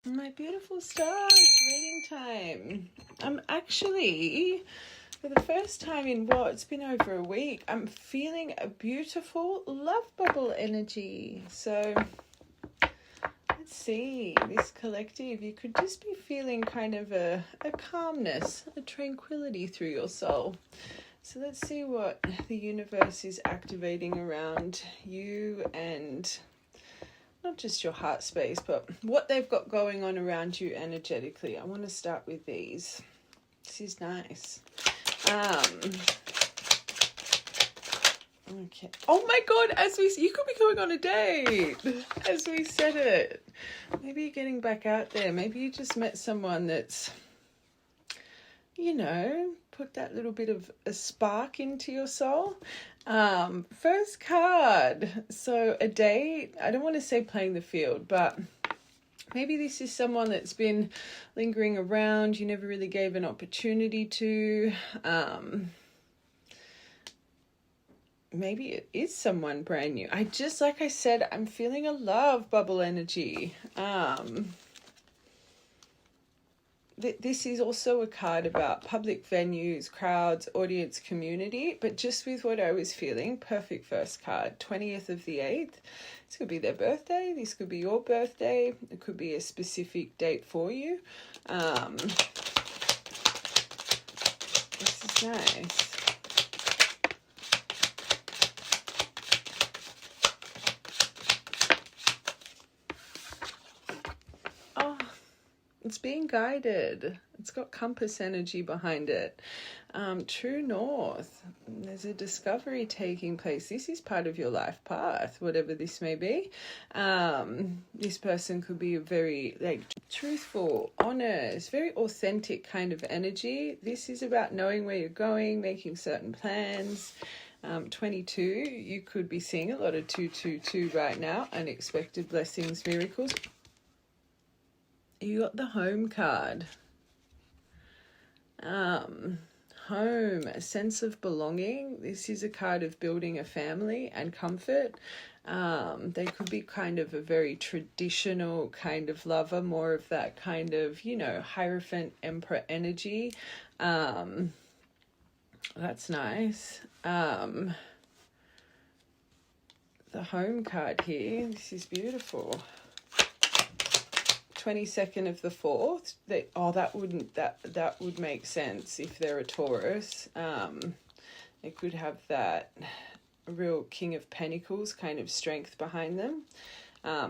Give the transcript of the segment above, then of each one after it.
My beautiful stars, reading time. I'm actually, for the first time in it's been over a week, I'm feeling a beautiful love bubble energy. So let's see, this collective, you could just be feeling kind of a calmness, a tranquility through your soul. So let's see what the universe is activating around you and not just your heart space, but what they've got going on around you energetically. I want to start with these. This is nice. Okay. Oh my God, you could be going on a date, as we said it. Maybe you're getting back out there. Maybe you just met someone that's, put that little bit of a spark into your soul. First card. So a date, I don't want to say playing the field, but maybe this is someone that's been lingering around, you never really gave an opportunity to. Maybe it is someone brand new. Like I said, I'm feeling a love bubble energy. This is also a card about public venues, crowds, audience, community, but just with what I was feeling, perfect first card, 20th of the 8th. This could be their birthday. This could be your birthday. It could be a specific date for you. This is nice. It's being guided. It's got compass energy behind it. True north. There's a discovery taking place. This is part of your life path, whatever this may be. This person could be very truthful, honest, very authentic kind of energy. This is about knowing where you're going, making certain plans. 22, you could be seeing a lot of 222 right now. Unexpected blessings, miracles. You got the home card. Home, a sense of belonging. This is a card of building a family and comfort. They could be kind of a very traditional kind of lover, more of that kind of, Hierophant Emperor energy. That's nice. The home card here, this is beautiful. 22nd of the 4th. That would make sense if they're a Taurus. They could have that real King of Pentacles kind of strength behind them.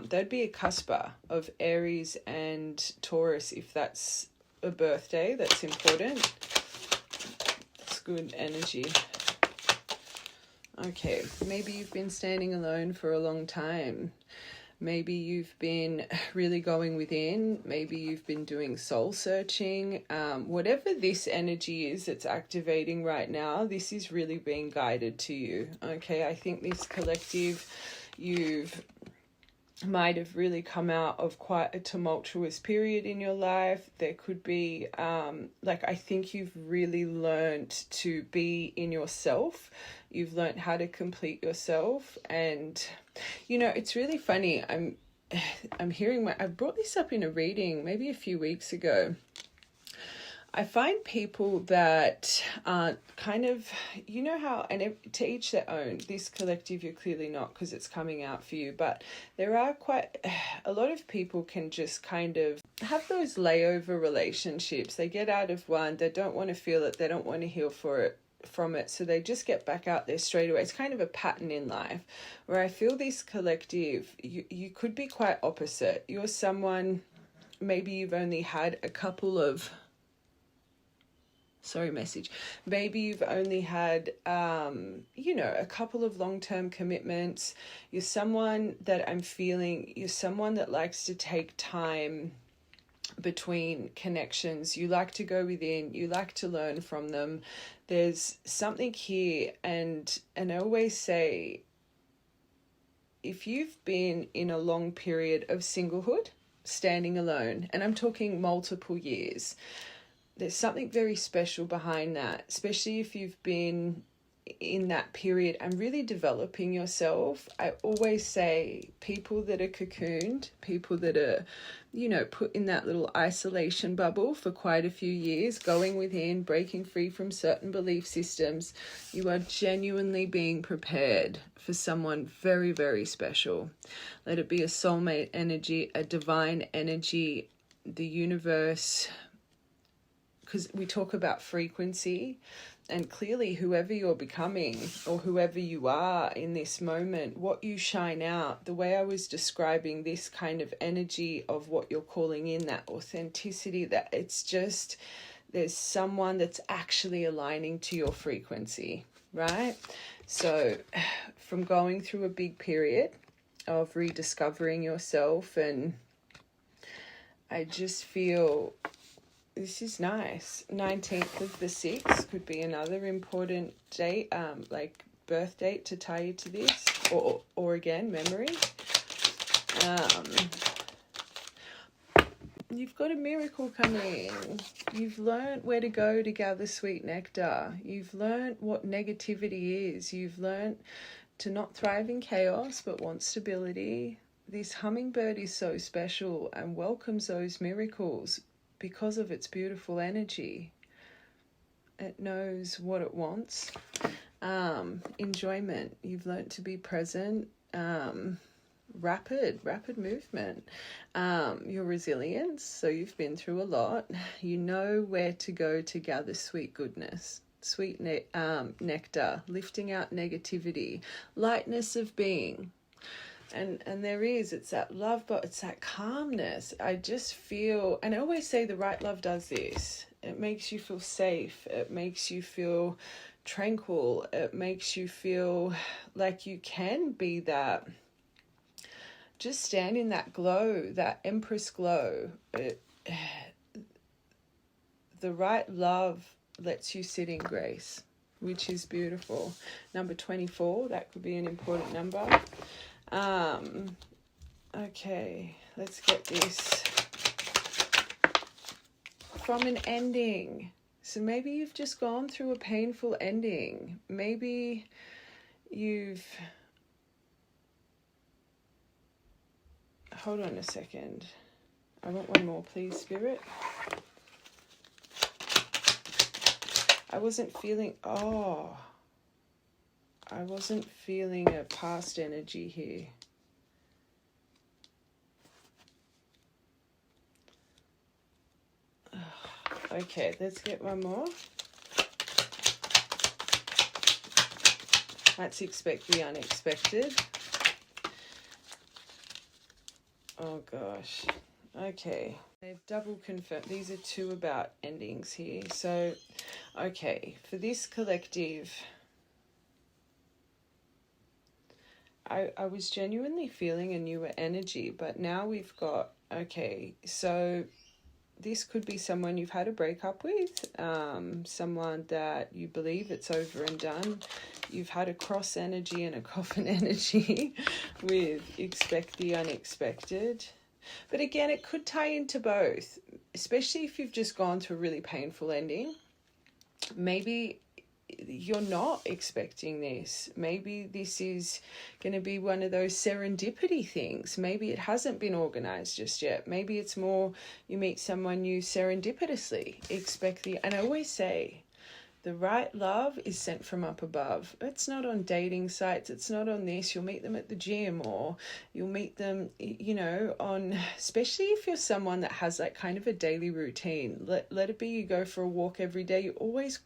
They'd be a cusper of Aries and Taurus if that's a birthday. That's important. It's good energy. Okay, maybe you've been standing alone for a long time. Maybe you've been really going within. Maybe you've been doing soul searching. Whatever this energy is that's activating right now, this is really being guided to you. Okay, I think this collective, might have really come out of quite a tumultuous period in your life. There could be, I think you've really learned to be in yourself. You've learned how to complete yourself. And, it's really funny. I'm hearing I brought this up in a reading maybe a few weeks ago. I find people that aren't kind of, how, and to each their own, this collective you're clearly not because it's coming out for you, but there are quite a lot of people can just kind of have those layover relationships. They get out of one, they don't want to feel it, they don't want to heal from it, so they just get back out there straight away. It's kind of a pattern in life where I feel this collective, you could be quite opposite. You're someone, maybe you've only had a couple of maybe you've only had, a couple of long-term commitments. You're someone that you're someone that likes to take time between connections. You like to go within, you like to learn from them. There's something here, and I always say, if you've been in a long period of singlehood, standing alone, and I'm talking multiple years, there's something very special behind that, especially if you've been in that period and really developing yourself. I always say people that are cocooned, people that are, you know, put in that little isolation bubble for quite a few years, going within, breaking free from certain belief systems, you are genuinely being prepared for someone very, very special. Let it be a soulmate energy, a divine energy, the universe, because we talk about frequency. And clearly, whoever you're becoming or whoever you are in this moment, what you shine out, the way I was describing this kind of energy of what you're calling in, that authenticity, that it's just, there's someone that's actually aligning to your frequency, right? So from going through a big period of rediscovering yourself, and I just feel this is nice. 19th of the 6th could be another important date, like birth date to tie you to this, or again, memory. You've got a miracle coming. You've learned where to go to gather sweet nectar. You've learned what negativity is. You've learned to not thrive in chaos, but want stability. This hummingbird is so special and welcomes those miracles because of its beautiful energy. It knows what it wants. Enjoyment. You've learned to be present. Rapid movement. Your resilience. So you've been through a lot. You know where to go to gather sweet goodness. Sweet nectar. Lifting out negativity. Lightness of being. And there is, it's that love, but it's that calmness. I just feel, and I always say the right love does this. It makes you feel safe. It makes you feel tranquil. It makes you feel like you can be that, just stand in that glow, that Empress glow. The right love lets you sit in grace, which is beautiful. Number 24, that could be an important number. Okay, let's get this. From an ending. So maybe you've just gone through a painful ending. Maybe you've... Hold on a second. I want one more, please, Spirit. I wasn't feeling... I wasn't feeling a past energy here. Okay, let's get one more. Let's expect the unexpected. Oh gosh. Okay. They've double confirmed. These are two about endings here. So, okay, for this collective... I was genuinely feeling a newer energy, but now we've got, okay, so this could be someone you've had a breakup with, someone that you believe it's over and done. You've had a cross energy and a coffin energy with expect the unexpected. But again, it could tie into both, especially if you've just gone through a really painful ending. Maybe you're not expecting this. Maybe this is going to be one of those serendipity things. Maybe it hasn't been organized just yet. Maybe it's more you meet someone new serendipitously. And I always say, the right love is sent from up above. It's not on dating sites. It's not on this. You'll meet them at the gym, or you'll meet them, on, especially if you're someone that has like kind of a daily routine. Let it be you go for a walk every day. You always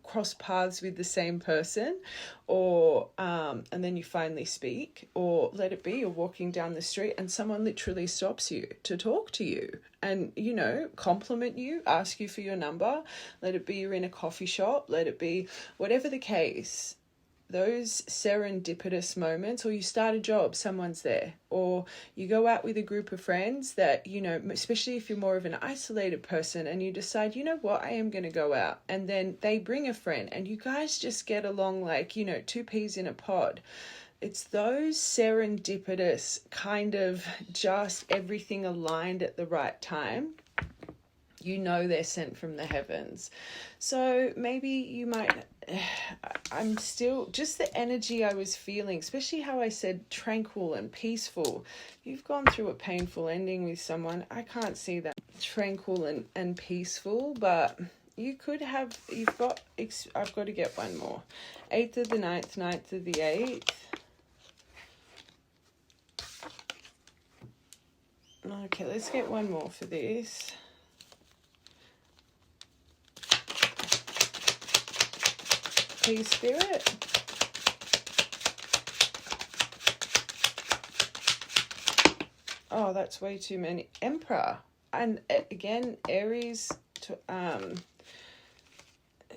cross paths with the same person, or and then you finally speak. Or let it be you're walking down the street and someone literally stops you to talk to you and compliment you, ask you for your number. Let it be you're in a coffee shop. Let it be whatever the case. Those serendipitous moments, or you start a job, someone's there, or you go out with a group of friends that, especially if you're more of an isolated person and you decide, I am going to go out, and then they bring a friend and you guys just get along like, two peas in a pod. It's those serendipitous kind of just everything aligned at the right time You know they're sent from the heavens. So maybe you might, I'm still, just the energy I was feeling, especially how I said tranquil and peaceful. You've gone through a painful ending with someone. I can't see that tranquil and peaceful, but you could have, I've got to get one more. 8th of the 9th, 9th of the 8th. Okay, let's get one more for this. Please, Spirit. Oh, that's way too many. Emperor. And again, Aries,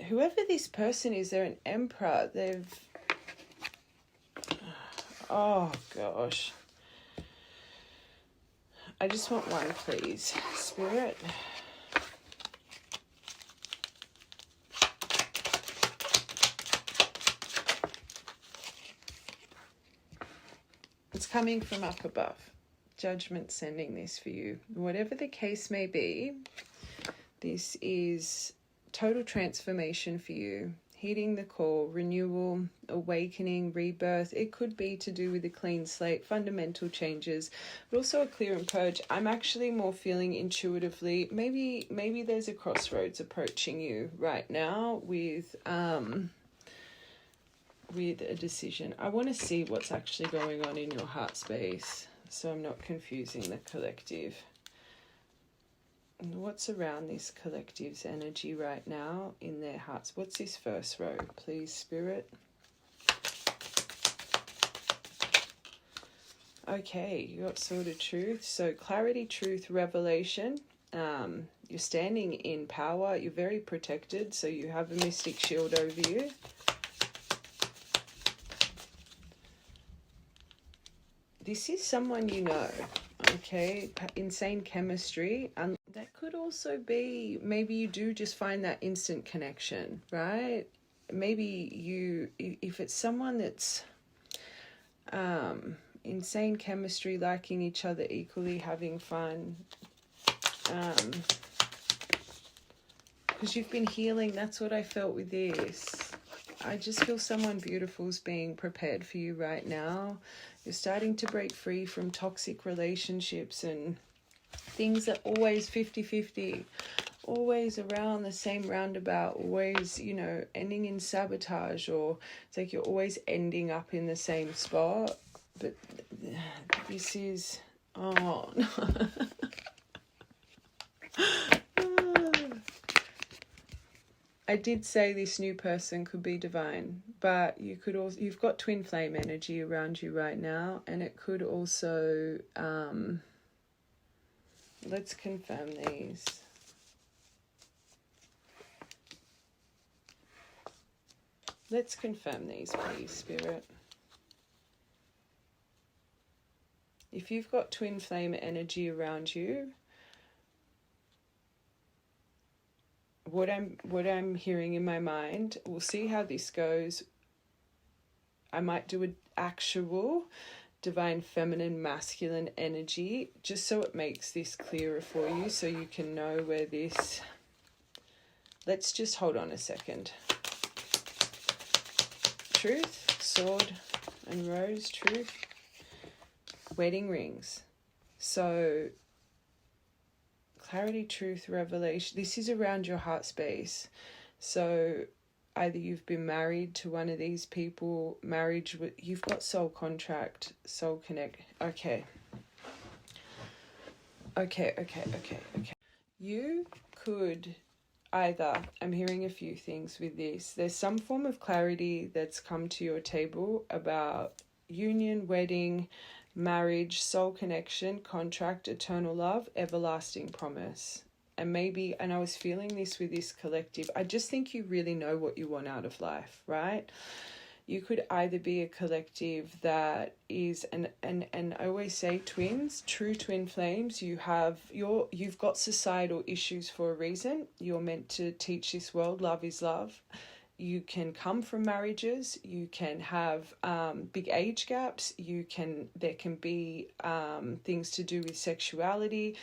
whoever this person is, they're an emperor. Oh, gosh. I just want one, please. Spirit. It's coming from up above. Judgment sending this for you. Whatever the case may be, this is total transformation for you. Heeding the call, renewal, awakening, rebirth. It could be to do with a clean slate, fundamental changes, but also a clear and purge. I'm actually more feeling intuitively, maybe there's a crossroads approaching you right now with a decision. I want to see what's actually going on in your heart space, so I'm not confusing the collective. What's around this collective's energy right now in their hearts? What's this first row, please, Spirit? Okay, you got Sword of Truth. So clarity, truth, revelation. You're standing in power. You're very protected, so you have a mystic shield over you. This is someone you know. Okay, insane chemistry. And that could also be, maybe you do just find that instant connection, right? Maybe if it's someone that's insane chemistry, liking each other equally, having fun, because you've been healing. That's what I felt with this. I just feel someone beautiful is being prepared for you right now. You're starting to break free from toxic relationships and things that always 50-50, always around the same roundabout, always, ending in sabotage, or it's like you're always ending up in the same spot. But this is, oh no. I did say this new person could be divine, but you could also, you've got twin flame energy around you right now, and it could also, let's confirm these. Let's confirm these, please, Spirit. If you've got twin flame energy around you, what I'm hearing in my mind, we'll see how this goes. I might do an actual divine feminine masculine energy just so it makes this clearer for you, so you can know where this, let's just hold on a second. Truth, sword and rose, truth, wedding rings. So clarity, truth, revelation. This is around your heart space. So either you've been married to one of these people, you've got soul contract, soul connect. Okay. You could either, I'm hearing a few things with this. There's some form of clarity that's come to your table about union, wedding, marriage, soul connection, contract, eternal love, everlasting promise. And I was feeling this with this collective. I just think you really know what you want out of life, right? You could either be a collective that is, and I always say twins, true twin flames. You've got societal issues for a reason. You're meant to teach this world love is love. You can come from marriages. You can have big age gaps. There can be things to do with sexuality.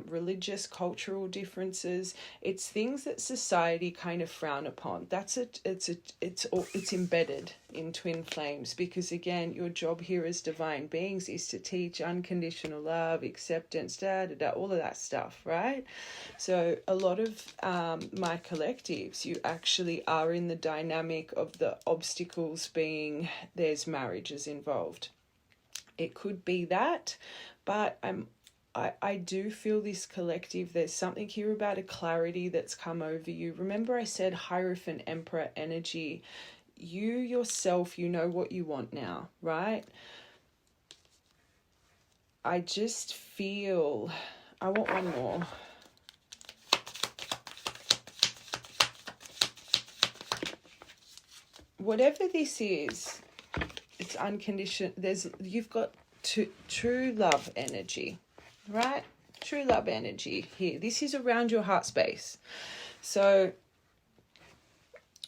religious, cultural differences. It's things that society kind of frown upon. It's embedded in twin flames, because again, your job here as divine beings is to teach unconditional love, acceptance, all of that stuff, right? So a lot of my collectives, you actually are in the dynamic of the obstacles being there's marriages involved. It could be that, but I do feel this collective, there's something here about a clarity that's come over you. Remember I said Hierophant Emperor energy. You yourself, you know what you want now, right? I just feel, I want one more. Whatever this is, it's unconditional. You've got true love energy, right? True love energy here. This is around your heart space. So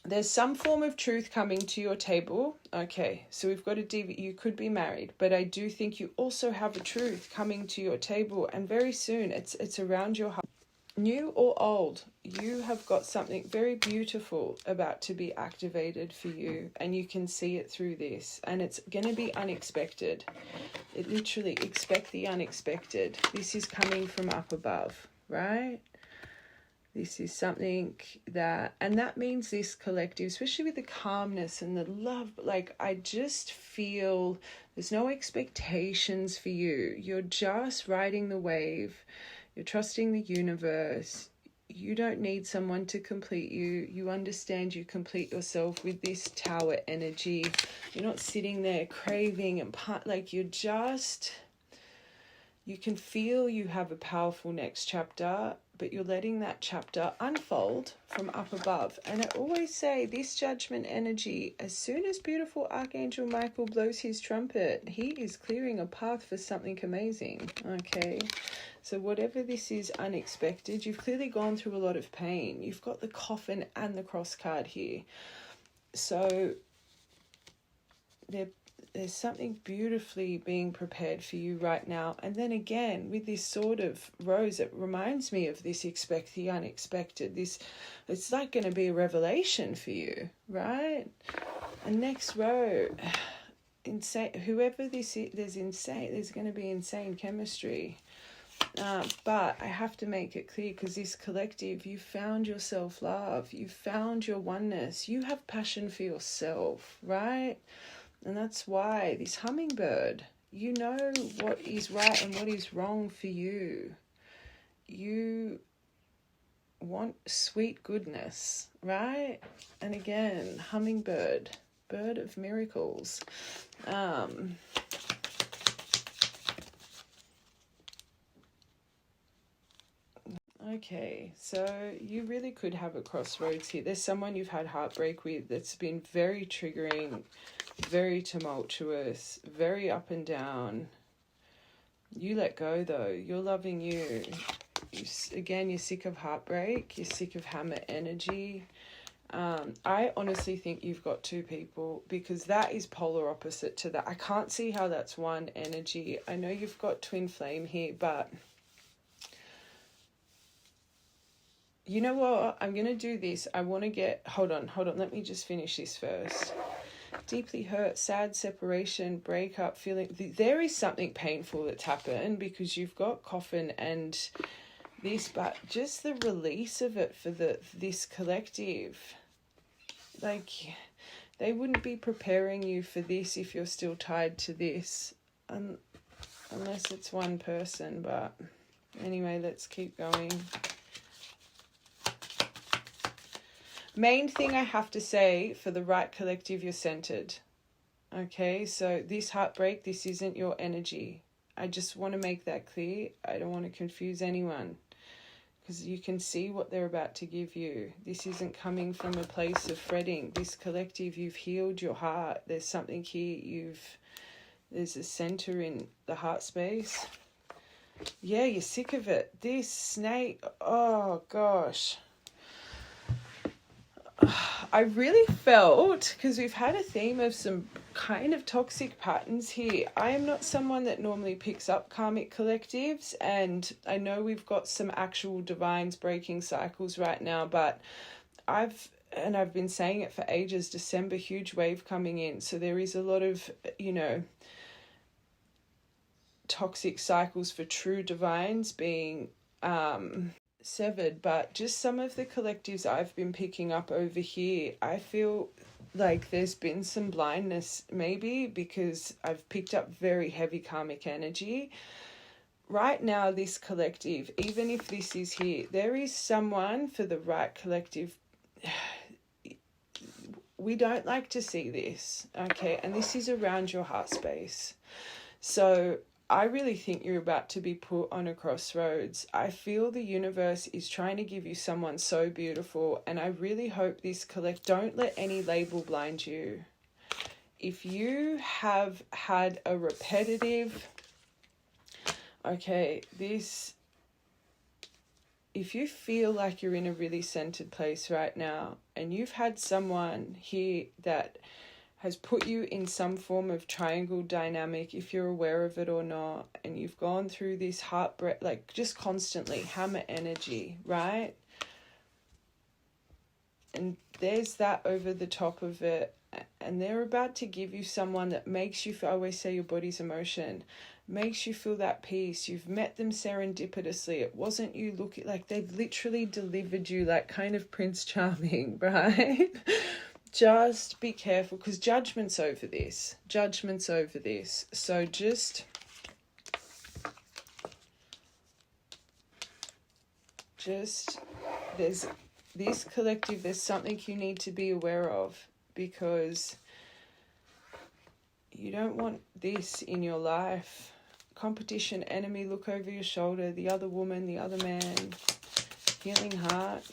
there's some form of truth coming to your table. Okay, so we've got you could be married, but I do think you also have a truth coming to your table, and very soon it's around your heart. New or old, you have got something very beautiful about to be activated for you, and you can see it through this, and it's going to be unexpected. It literally, expect the unexpected. This is coming from up above, right? This is something and that means this collective, especially with the calmness and the love, like I just feel there's no expectations for you. You're just riding the wave. You're trusting the universe. You don't need someone to complete you. You understand you complete yourself with this tower energy. You're not sitting there craving and like you can feel you have a powerful next chapter, but you're letting that chapter unfold from up above. And I always say this judgment energy, as soon as beautiful Archangel Michael blows his trumpet, he is clearing a path for something amazing. Okay. So whatever this is unexpected, you've clearly gone through a lot of pain. You've got the coffin and the cross card here. So there's something beautifully being prepared for you right now. And then again, with this sort of rose, it reminds me of this expect the unexpected. It's like going to be a revelation for you, right? And next row, insane. Whoever this is, there's going to be insane chemistry. But I have to make it clear, because this collective, you found your self-love, you found your oneness, you have passion for yourself, right? And that's why this hummingbird, you know what is right and what is wrong for you. You want sweet goodness, right? And again, hummingbird, bird of miracles. Okay, so you really could have a crossroads here. There's someone you've had heartbreak with that's been very triggering, very tumultuous, very up and down. You let go though. You're loving you. Again, you're sick of heartbreak. You're sick of hammer energy. I honestly think you've got two people, because that is polar opposite to that. I can't see how that's one energy. I know you've got twin flame here, but you know what? I'm going to do this. I want to hold on. Let me just finish this first. Deeply hurt, sad, separation, breakup, feeling. There is something painful that's happened, because you've got coffin and this, but just the release of it for this collective. Like, they wouldn't be preparing you for this if you're still tied to this, unless it's one person. But anyway, let's keep going. Main thing I have to say, for the right collective, you're centered. Okay, so this heartbreak, this isn't your energy. I just want to make that clear. I don't want to confuse anyone, because you can see what they're about to give you. This isn't coming from a place of fretting. This collective, you've healed your heart. There's something here. There's a center in the heart space. Yeah, you're sick of it. This snake, oh gosh. I really felt, because we've had a theme of some kind of toxic patterns here. I am not someone that normally picks up karmic collectives, and I know we've got some actual divines breaking cycles right now, but I've been saying it for ages, December, huge wave coming in. So there is a lot of, toxic cycles for true divines being severed. But just some of the collectives I've been picking up over here, I feel like there's been some blindness, maybe because I've picked up very heavy karmic energy. Right now, this collective, even if this is here, there is someone for the right collective. We don't like to see this, okay? And this is around your heart space. So I really think you're about to be put on a crossroads. I feel the universe is trying to give you someone so beautiful, and I really hope this don't let any label blind you. If you have had a repetitive, if you feel like you're in a really centered place right now, and you've had someone here that has put you in some form of triangle dynamic, if you're aware of it or not, and you've gone through this heartbreak, like just constantly hammer energy, right? And there's that over the top of it, and they're about to give you someone that makes you feel, I always say your body's emotion, makes you feel that peace. You've met them serendipitously. It wasn't you looking, like they've literally delivered you like kind of Prince Charming, right? Just be careful, because judgment's over this. So just there's this collective, there's something you need to be aware of, because you don't want this in your life. Competition, enemy, look over your shoulder, the other woman, the other man, healing heart.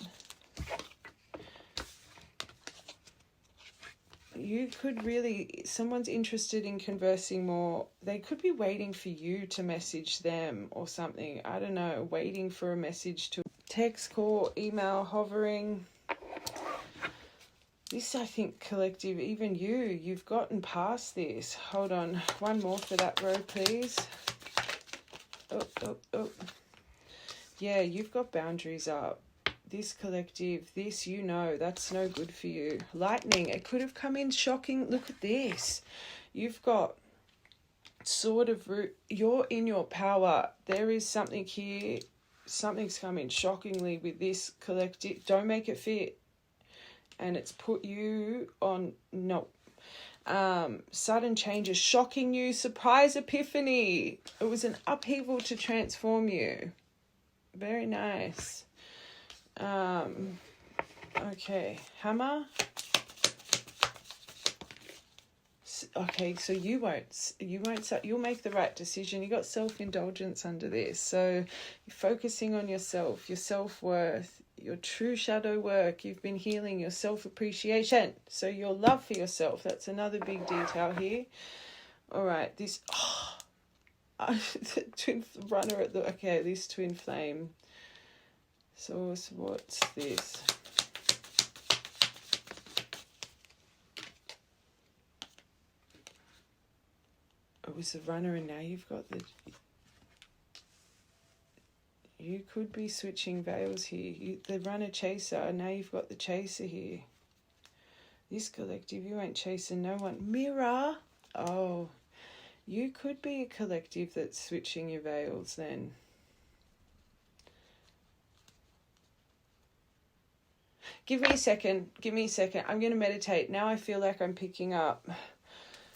You could really, someone's interested in conversing more. They could be waiting for you to message them or something. I don't know, waiting for a message to text, call, email, hovering. This, I think, collective, even you've gotten past this. Hold on, one more for that row, please. Oh. Yeah, you've got boundaries up. This collective, this, that's no good for you. Lightning, it could have come in shocking. Look at this. You've got sort of, you're in your power. There is something here. Something's coming shockingly with this collective. Don't make it fit. And it's put you on, sudden changes, shocking you, surprise epiphany. It was an upheaval to transform you. Very nice. Okay, hammer. Okay, so you'll make the right decision. You got self-indulgence under this. So you're focusing on yourself, your self-worth, your true shadow work. You've been healing your self-appreciation. So your love for yourself, that's another big detail here. All right, this, twin runner at this twin flame. So what's this? It was the runner, and now you've got the... You could be switching veils here. The runner chaser, and now you've got the chaser here. This collective, you ain't chasing no one. Mirror! Oh, you could be a collective that's switching your veils then. Give me a second. I'm going to meditate. Now I feel like I'm picking up.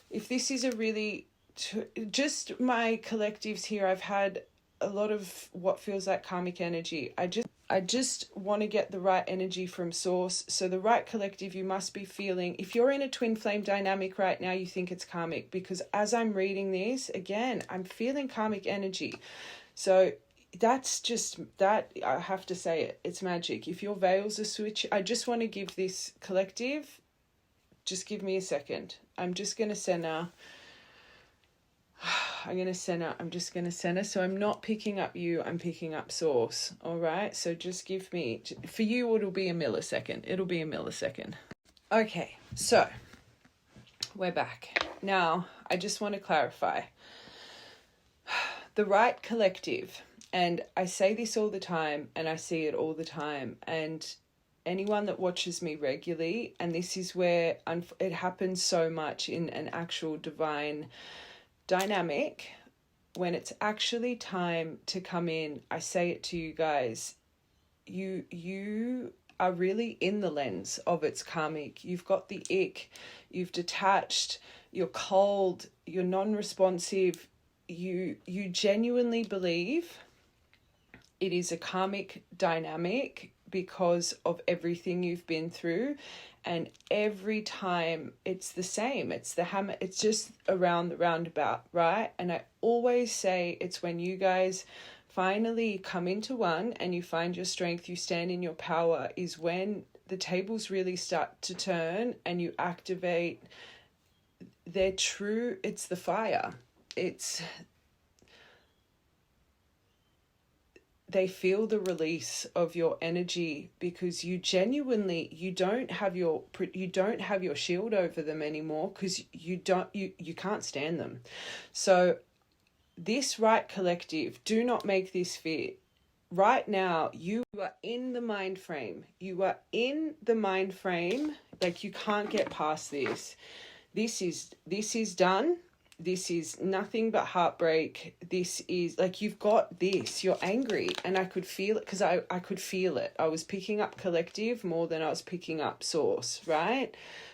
If this is a really... just my collectives here, I've had a lot of what feels like karmic energy. I just want to get the right energy from source. So the right collective, you must be feeling... If you're in a twin flame dynamic right now, you think it's karmic. Because as I'm reading this, again, I'm feeling karmic energy. So... that's just that, I have to say it, it's magic. If your veils are switch, I just want to give this collective, just give me a second. I'm just going to center. I'm just going to center. So I'm not picking up you, I'm picking up source. All right. So just give me, for you, it'll be a millisecond. It'll be a millisecond. Okay. So we're back. Now, I just want to clarify the right collective. And I say this all the time and I see it all the time. And anyone that watches me regularly, and this is where it happens so much in an actual divine dynamic, when it's actually time to come in, I say it to you guys, you are really in the lens of its karmic. You've got the ick, you've detached, you're cold, you're non-responsive, you genuinely believe it is a karmic dynamic because of everything you've been through. And every time it's the same, it's the hammer, it's just around the roundabout, right? And I always say it's when you guys finally come into one and you find your strength, you stand in your power, is when the tables really start to turn and you activate their true, it's the fire. They feel the release of your energy because you genuinely, you don't have your shield over them anymore because you can't stand them. So this right collective, do not make this fit. Right now, you are in the mind frame. You are in the mind frame. Like, you can't get past this. This is done. This is nothing but heartbreak. This is like, you've got this, you're angry. And I could feel it because I could feel it. I was picking up collective more than I was picking up source, right?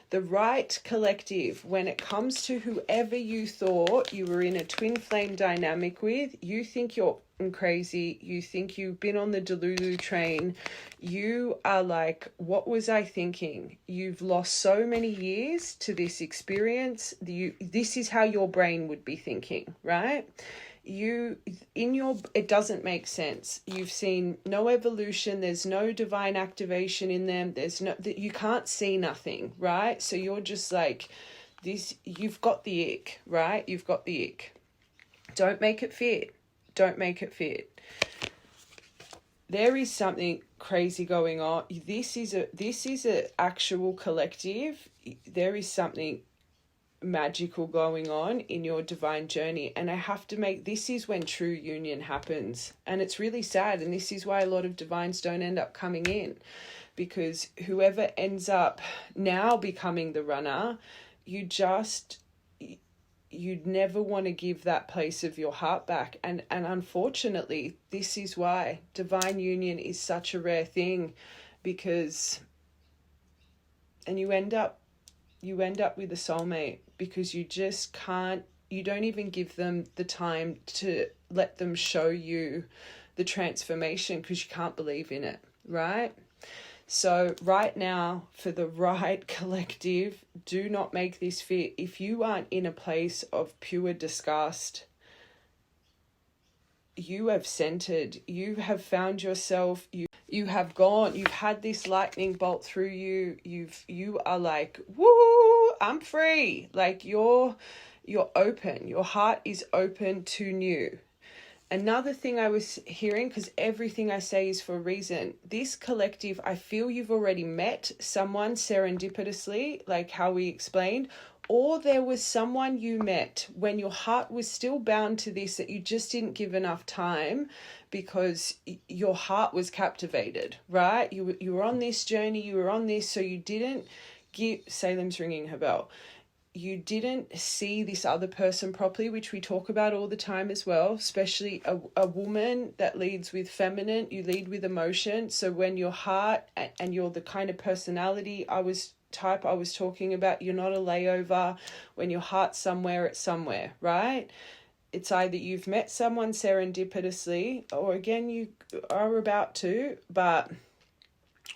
The right collective, when it comes to whoever you thought you were in a twin flame dynamic with, you think you're crazy, you think you've been on the Delulu train, you are like, what was I thinking? You've lost so many years to this experience. This is how your brain would be thinking, right? It doesn't make sense. You've seen no evolution, there's no divine activation in them, you can't see nothing, right? So you're just like this, you've got the ick, right? You've got the ick. Don't make it fit. Don't make it fit. There is something crazy going on. This is a actual collective. There is something magical going on in your divine journey, and I have to make, this is when true union happens, and it's really sad, and this is why a lot of divines don't end up coming in, because whoever ends up now becoming the runner, you'd never want to give that place of your heart back, and unfortunately this is why divine union is such a rare thing, because you end up with a soulmate because you just can't, you don't even give them the time to let them show you the transformation because you can't believe in it, right? So right now, for the right collective, do not make this fit. If you aren't in a place of pure disgust, you have centered, you have found yourself, you have gone, you've had this lightning bolt through you, you are like, woo, I'm free. Like, you're open, your heart is open to new. Another thing I was hearing, because everything I say is for a reason, this collective, I feel you've already met someone serendipitously, like how we explained, or there was someone you met when your heart was still bound to this, that you just didn't give enough time because your heart was captivated, right? You were on this journey, you were on this, so you didn't give, Salem's ringing her bell. You didn't see this other person properly, which we talk about all the time as well, especially a woman that leads with feminine, you lead with emotion. So when your heart, and you're the kind of personality I was talking about, you're not a layover. When your heart's somewhere, it's somewhere, right? It's either you've met someone serendipitously, or again, you are about to,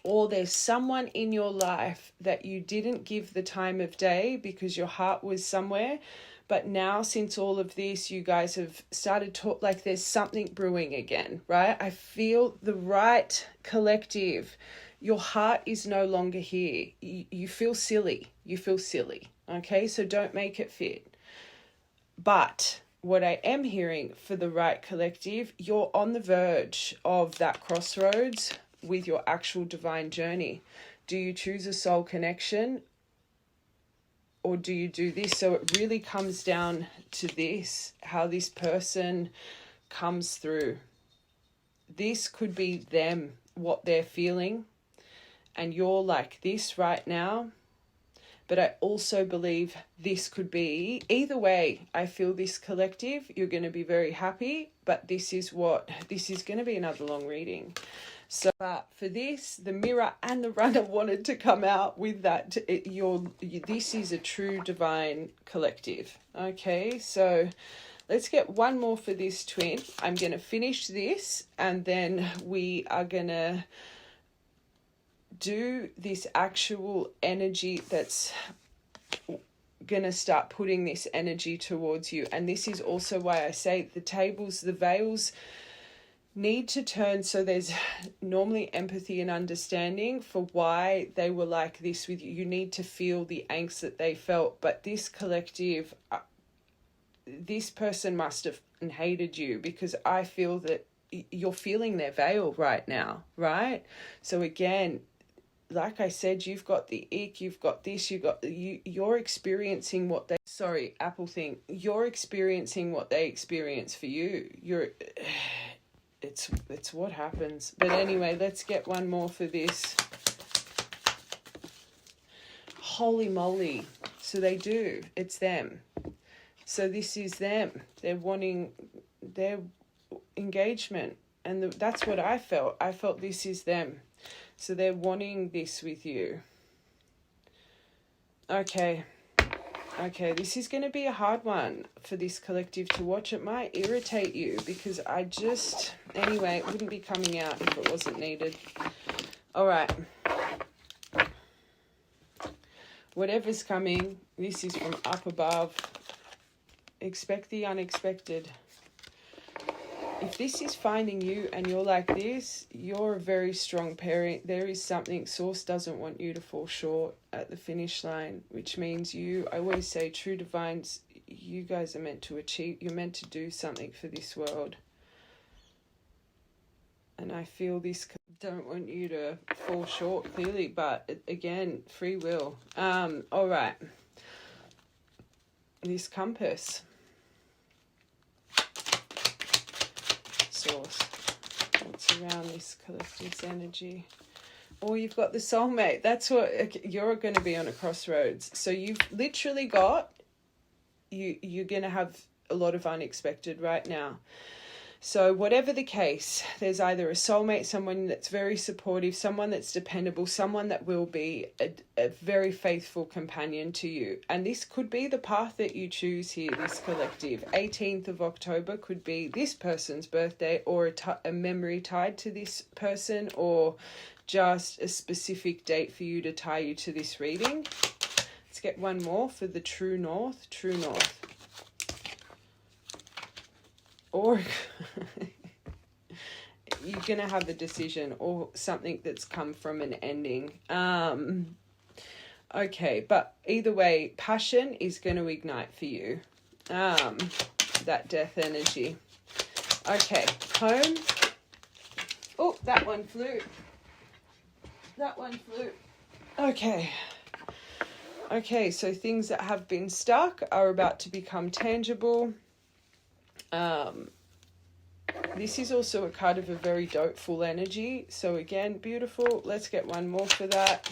or there's someone in your life that you didn't give the time of day because your heart was somewhere. But now, since all of this, you guys have started like there's something brewing again, right? I feel the right collective. Your heart is no longer here. You feel silly. Okay, so don't make it fit. But what I am hearing for the right collective, you're on the verge of that crossroads with your actual divine journey. Do you choose a soul connection, or do you do this? So it really comes down to this, how this person comes through. This could be them, what they're feeling, and you're like this right now. But I also believe this could be, either way, I feel this collective, you're going to be very happy, but this is going to be another long reading. So for this, the mirror and the runner wanted to come out with that. This is a true divine collective. Okay, so let's get one more for this twin. I'm going to finish this, and then we are going to do this actual energy that's going to start putting this energy towards you. And this is also why I say the veils need to turn. So there's normally empathy and understanding for why they were like this with you. You need to feel the angst that they felt. But this collective, this person must have hated you, because I feel that you're feeling their veil right now, right? So again, like I said, you've got the ick, you've got this, you're experiencing what they, you're experiencing what they experience for you. It's what happens. But anyway, let's get one more for this. Holy moly. So they do. It's them. So this is them. They're wanting their engagement. And that's what I felt. I felt this is them. So they're wanting this with you. Okay, this is going to be a hard one for this collective to watch. It might irritate you, because anyway, it wouldn't be coming out if it wasn't needed. All right. Whatever's coming, this is from up above. Expect the unexpected. If this is finding you and you're like this, you're a very strong parent. There is something, Source doesn't want you to fall short at the finish line, which means I always say, true divines, you guys are meant to achieve, you're meant to do something for this world. And I feel this, don't want you to fall short clearly, but again, free will. All right. This compass. Source, what's around this collective's energy? Or you've got the soulmate. That's what you're going to be on a crossroads. So you've literally got, you're going to have a lot of unexpected right now. So whatever the case, there's either a soulmate, someone that's very supportive, someone that's dependable, someone that will be a very faithful companion to you. And this could be the path that you choose here, this collective. 18th of October could be this person's birthday, or a memory tied to this person, or just a specific date for you to tie you to this reading. Let's get one more for the true north. True north. Or you're going to have a decision, or something that's come from an ending. Okay, but either way, passion is going to ignite for you. That death energy. Okay, home. Oh, that one flew. Okay, so things that have been stuck are about to become tangible. This is also a card of a very doubtful energy. So again, beautiful. Let's get one more for that.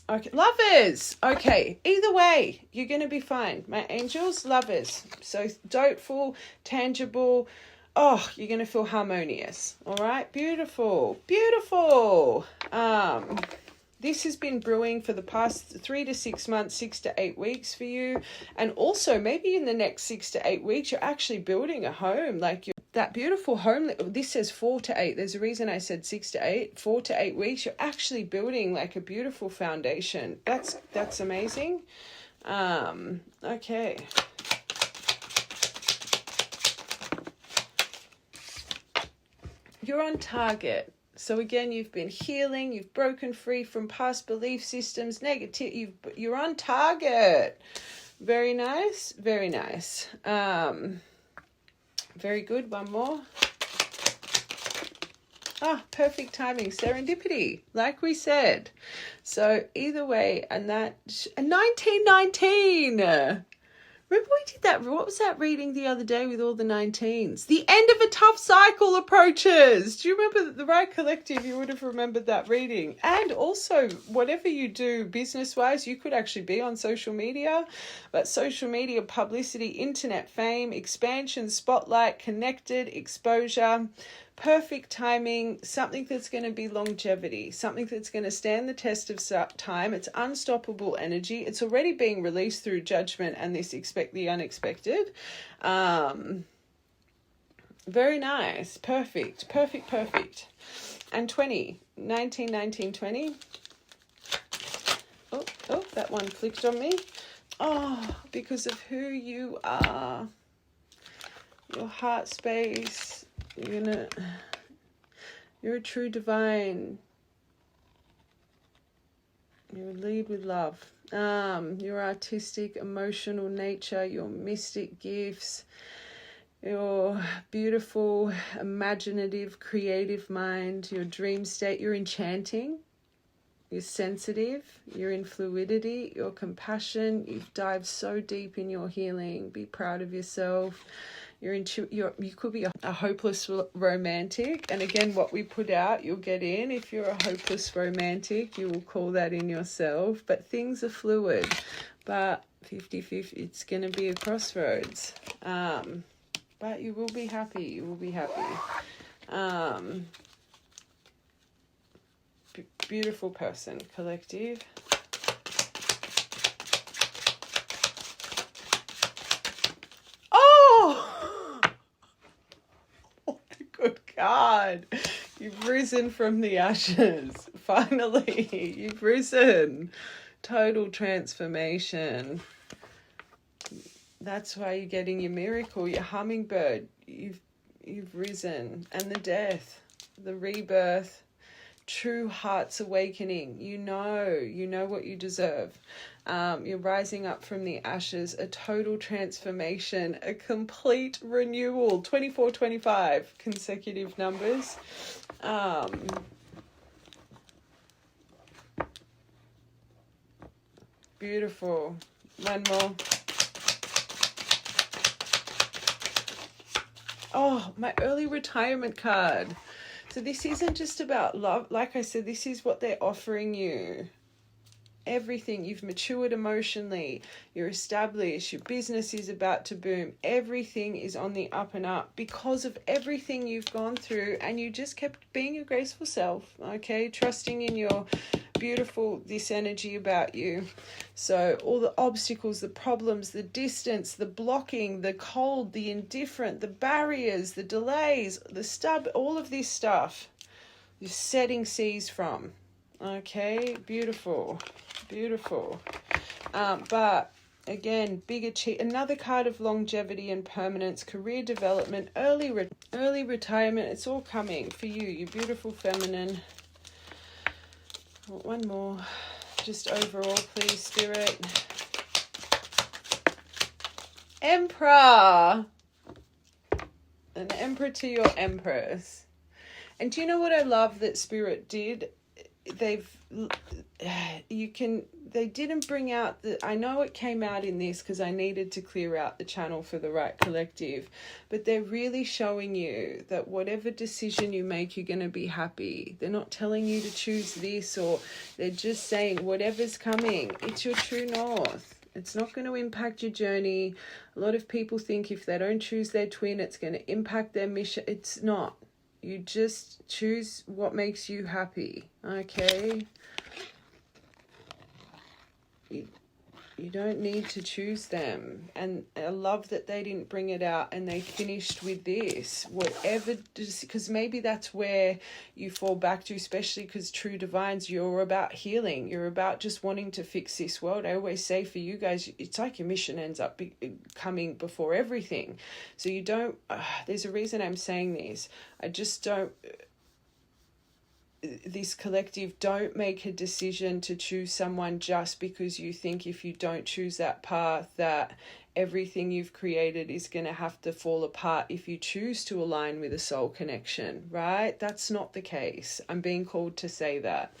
Okay, lovers. Okay, either way, you're going to be fine. My angels, lovers. So doubtful, tangible. Oh, you're going to feel harmonious. All right, beautiful. This has been brewing for the past 3 to 6 months, 6 to 8 weeks for you. And also maybe in the next 6 to 8 weeks, you're actually building a home. Like that beautiful home. This says 4 to 8. There's a reason I said 6 to 8. 4 to 8 weeks, you're actually building like a beautiful foundation. That's amazing. Okay. You're on target. So again, you've been healing, you've broken free from past belief systems, negative, you're on target. Very nice, very nice. Very good, one more. Perfect timing, serendipity, like we said. So either way, and that 1919. Remember we did that, what was that reading the other day with all the 19s? The end of a tough cycle approaches. Do you remember the Right Collective? You would have remembered that reading. And also, whatever you do business-wise, you could actually be on social media. But social media, publicity, internet fame, expansion, spotlight, connected, exposure, perfect timing, something that's going to be longevity, something that's going to stand the test of time. It's unstoppable energy. It's already being released through judgment and this expect the unexpected. Very nice. Perfect. And 20. 19, 19, 20. Oh, that one flicked on me. Oh, because of who you are. Your heart space. You're a true divine. You lead with love. Your artistic, emotional nature, your mystic gifts, your beautiful, imaginative, creative mind, your dream state, you're enchanting, you're sensitive, you're in fluidity, your compassion, you've dived so deep in your healing. Be proud of yourself. You could be a hopeless romantic, and again, what we put out, you'll get in. If you're a hopeless romantic, you will call that in yourself. But things are fluid, but 50-50, it's going to be a crossroads. But you will be happy. Beautiful person, collective. God, you've risen from the ashes. Finally, you've risen. Total transformation. That's why you're getting your miracle, your hummingbird. You've risen. And the death, the rebirth, true heart's awakening. You know what you deserve. You're rising up from the ashes, a total transformation, a complete renewal. 24, 25 consecutive numbers. Beautiful. One more. Oh, my early retirement card. So this isn't just about love. Like I said, this is what they're offering you. Everything. You've matured emotionally. You're established. Your business is about to boom. Everything is on the up and up because of everything you've gone through, and you just kept being your graceful self, okay? Trusting in your beautiful, this energy about you. So all the obstacles, the problems, the distance, the blocking, the cold, the indifferent, the barriers, the delays, the stub, all of this stuff, you're setting seas from. Okay, beautiful. But again, another card of longevity and permanence, career development, early retirement. It's all coming for you, you beautiful feminine. One more, just overall, please, Spirit. Emperor. An emperor to your empress. And do you know what I love that Spirit did? They didn't bring out I know it came out in this because I needed to clear out the channel for the Right Collective, but they're really showing you that whatever decision you make, you're going to be happy. They're not telling you to choose this, or they're just saying whatever's coming, it's your true north. It's not going to impact your journey. A lot of people think if they don't choose their twin, it's going to impact their mission. It's not. You just choose what makes you happy, okay? You don't need to choose them. And I love that they didn't bring it out and they finished with this. Because maybe that's where you fall back to, especially because true divines, you're about healing. You're about just wanting to fix this world. I always say for you guys, it's like your mission ends up coming before everything. So you don't, there's a reason I'm saying this. I just don't, this collective, don't make a decision to choose someone just because you think if you don't choose that path that everything you've created is going to have to fall apart if you choose to align with a soul connection, right? That's not the case. I'm being called to say that.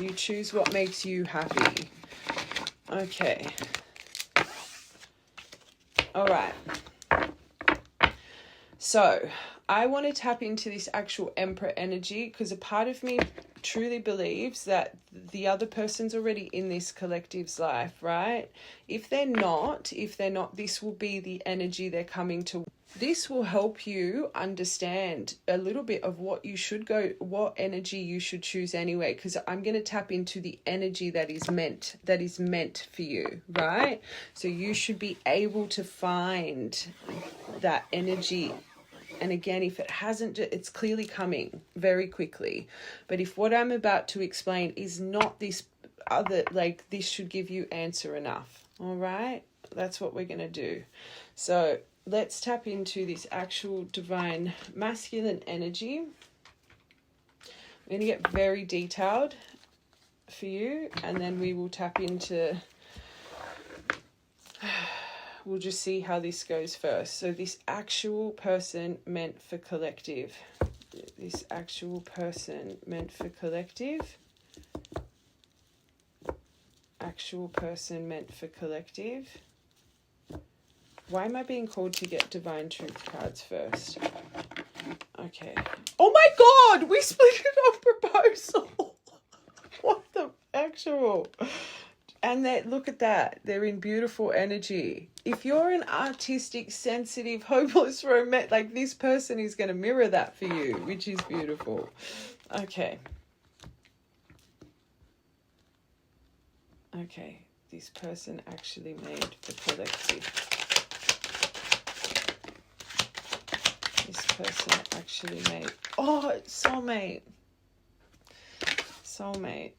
You choose what makes you happy. Okay. All right. So I want to tap into this actual Emperor energy, because a part of me truly believes that the other person's already in this collective's life, right? If they're not, this will be the energy they're coming to. This will help you understand a little bit of what energy you should choose anyway, because I'm going to tap into the energy that is meant for you, right? So you should be able to find that energy. And again, if it hasn't, it's clearly coming very quickly. But if what I'm about to explain is not this other, like, this should give you answer enough. All right? That's what we're going to do. So let's tap into this actual divine masculine energy. I'm going to get very detailed for you, and then we will tap into... We'll just see how this goes first. So this actual person meant for collective. This actual person meant for collective. Actual person meant for collective. Why am I being called to get divine truth cards first? Okay. Oh my God! We split it on proposal! What the actual... And look at that. They're in beautiful energy. If you're an artistic, sensitive, hopeless, romantic, like, this person is going to mirror that for you, which is beautiful. Okay. Okay. This person actually made the collective. This person actually made... Oh, it's soulmate. Soulmate.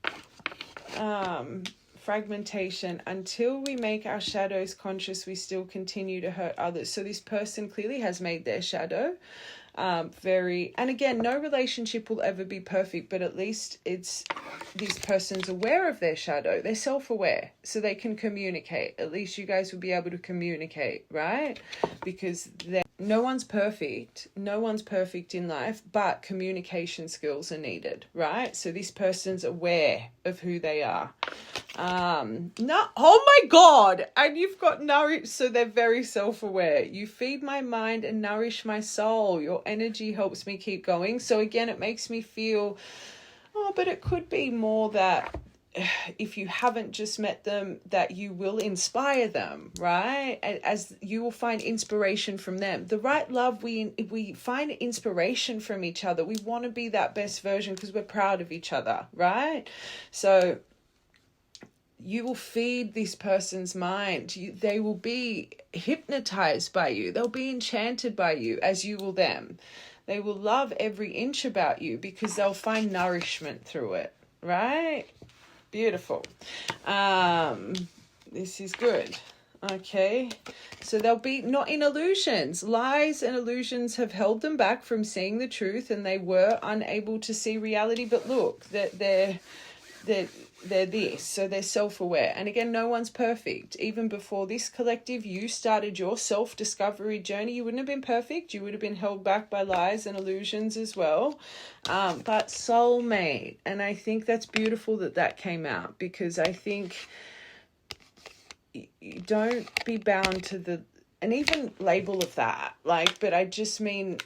Fragmentation. Until we make our shadows conscious, we still continue to hurt others. So this person clearly has made their shadow. And again, no relationship will ever be perfect, but at least it's this person's aware of their shadow. They're self-aware, so they can communicate. At least you guys will be able to communicate, right? Because no one's perfect. No one's perfect in life, but communication skills are needed, right? So this person's aware of who they are. No, oh my God, and you've got nourished, so they're very self-aware. You feed my mind and nourish my soul. Your energy helps me keep going. So again, it makes me feel, but it could be more that if you haven't just met them, that you will inspire them, right? As you will find inspiration from them. The right love, we find inspiration from each other. We want to be that best version because we're proud of each other, right? So you will feed this person's mind. They will be hypnotized by you. They'll be enchanted by you, as you will them. They will love every inch about you because they'll find nourishment through it, right? Beautiful. This is good. Okay, so they'll be not in illusions. Lies and illusions have held them back from seeing the truth, and they were unable to see reality. But look, they're this, so they're self-aware. And again, no one's perfect. Even before this collective, you started your self-discovery journey. You wouldn't have been perfect. You would have been held back by lies and illusions as well. But soulmate, and I think that's beautiful that came out, because I think you don't be bound to an even label of that. But I just mean,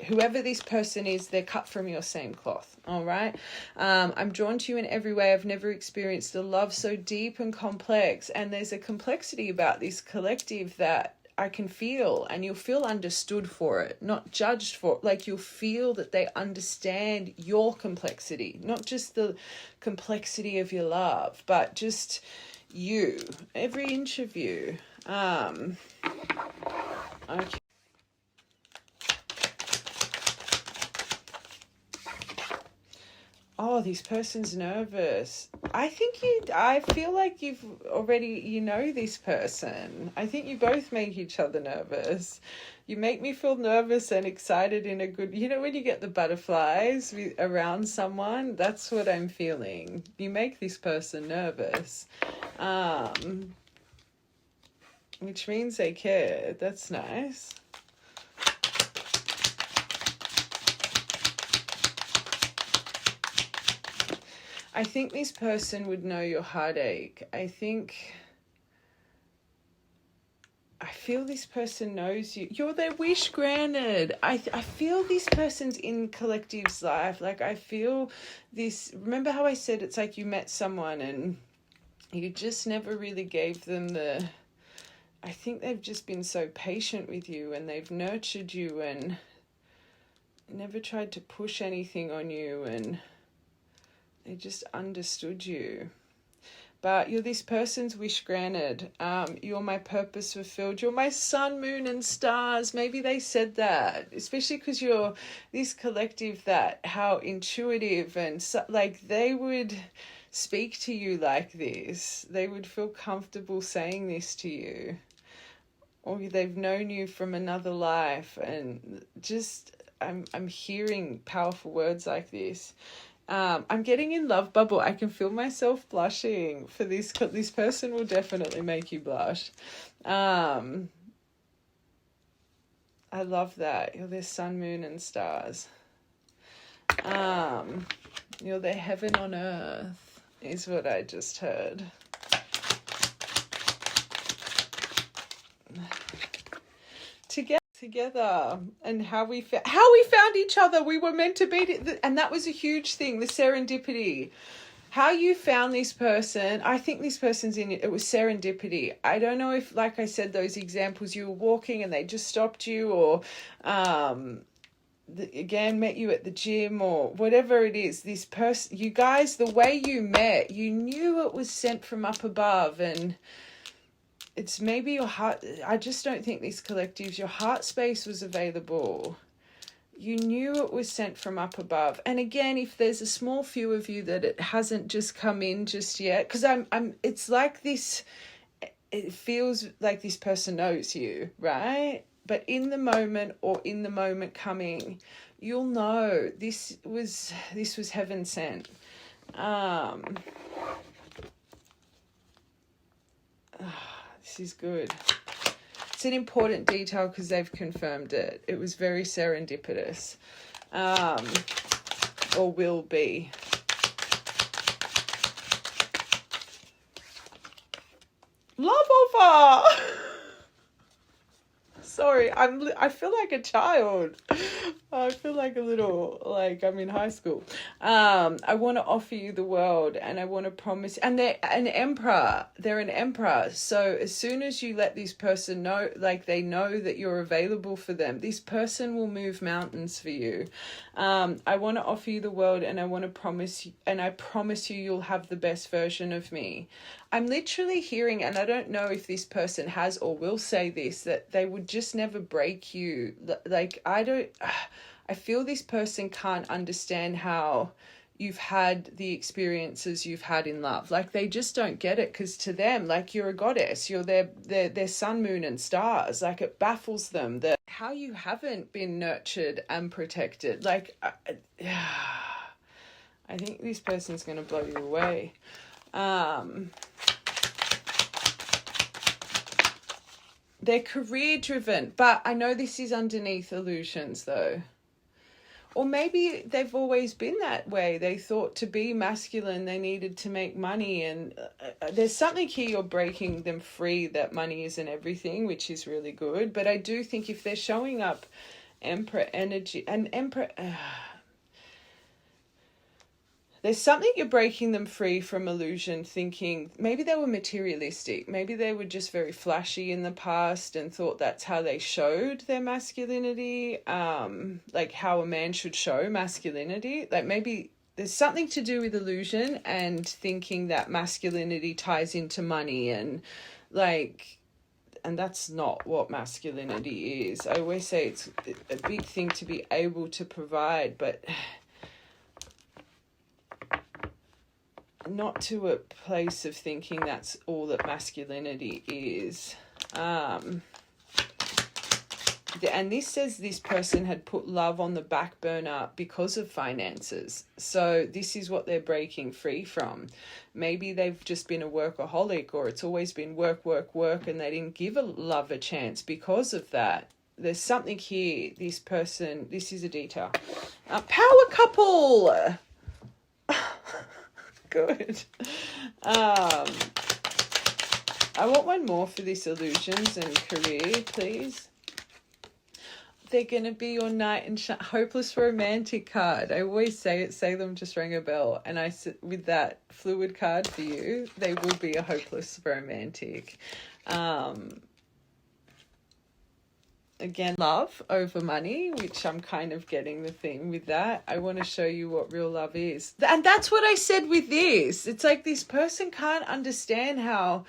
whoever this person is, they're cut from your same cloth. All right. I'm drawn to you in every way. I've never experienced a love so deep and complex. And there's a complexity about this collective that I can feel, and you'll feel understood for it, not judged for it. You'll feel that they understand your complexity, not just the complexity of your love, but just you, every inch of you. Okay. Oh, oh, this person's nervous. I feel like you've already, this person. I think you both make each other nervous. You make me feel nervous and excited in a good, when you get the butterflies around someone, that's what I'm feeling. You make this person nervous. Which means they care. That's nice. I think this person would know your heartache. I feel this person knows you. You're their wish granted. I feel this person's in collective's life. Like, I feel this. Remember how I said it's like you met someone and you just never really gave them I think they've just been so patient with you and they've nurtured you and never tried to push anything on you, and they just understood you. But you're this person's wish granted. You're my purpose fulfilled. You're my sun, moon, and stars. Maybe they said that, especially because you're this collective that how intuitive and they would speak to you like this. They would feel comfortable saying this to you. Or they've known you from another life, and just I'm hearing powerful words like this. I'm getting in love bubble. I can feel myself blushing for this. This person will definitely make you blush. I love that. You're their sun, moon, and stars. You're their heaven on earth, is what I just heard. Together, and how we found each other. We were meant to be, and that was a huge thing, the serendipity. How you found this person, I think this person's in it. It was serendipity. I don't know if, like I said, those examples, you were walking and they just stopped you, or again met you at the gym, or whatever it is. This person, you guys, the way you met, you knew it was sent from up above. And it's maybe your heart. I just don't think these collectives, your heart space was available. You knew it was sent from up above. And again, if there's a small few of you that it hasn't just come in just yet, because it's like this, it feels like this person knows you, right? But in the moment, or in the moment coming, you'll know this was heaven sent. This is good. It's an important detail because they've confirmed it. It was very serendipitous. Or will be. Love offer! Sorry, I feel like a child. I feel like a little, like I'm in high school. I want to offer you the world, and I want to promise, and they're an emperor. They're an emperor. So as soon as you let this person know, like they know that you're available for them, this person will move mountains for you. I want to offer you the world, and I want to promise you, and I promise you, you'll have the best version of me. I'm literally hearing, and I don't know if this person has or will say this, that they would just never break you. Like, I feel this person can't understand how you've had the experiences you've had in love. Like, they just don't get it, because to them, like, you're a goddess. You're their sun, moon, and stars. Like, it baffles them that how you haven't been nurtured and protected. Like, I think this person's going to blow you away. They're career driven, but I know this is underneath illusions though. Or maybe they've always been that way. They thought to be masculine, they needed to make money, and there's something here, you're breaking them free, that money isn't everything, which is really good. But I do think if they're showing up Emperor energy, and Emperor, there's something you're breaking them free from illusion, thinking maybe they were materialistic. Maybe they were just very flashy in the past and thought that's how they showed their masculinity, like how a man should show masculinity. Like, maybe there's something to do with illusion and thinking that masculinity ties into money, and and that's not what masculinity is. I always say it's a big thing to be able to provide, but not to a place of thinking that's all that masculinity is. And this says this person had put love on the back burner because of finances. So this is what they're breaking free from. Maybe they've just been a workaholic, or it's always been work, work, work, and they didn't give love a chance because of that. There's something here. This person, this is a detail. Power couple. Good. I want one more for this illusions and career, please. They're going to be your knight and hopeless romantic card. I always say it, Salem just rang a bell. And I sit with that fluid card for you. They will be a hopeless romantic. Again, love over money, which I'm kind of getting the thing with that. I want to show you what real love is. And that's what I said with this. It's like this person can't understand how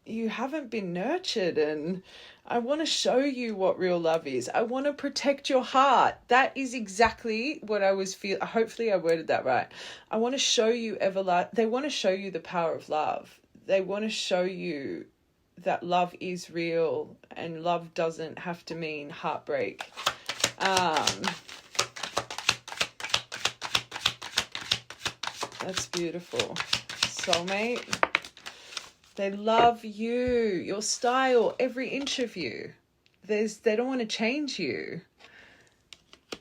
you haven't been nurtured, and I want to show you what real love is. I want to protect your heart. That is exactly what I was feeling. Hopefully I worded that right. I want to show you they want to show you the power of love. They want to show you that love is real, and love doesn't have to mean heartbreak. That's beautiful. Soulmate. They love you, your style, every inch of you. They don't want to change you.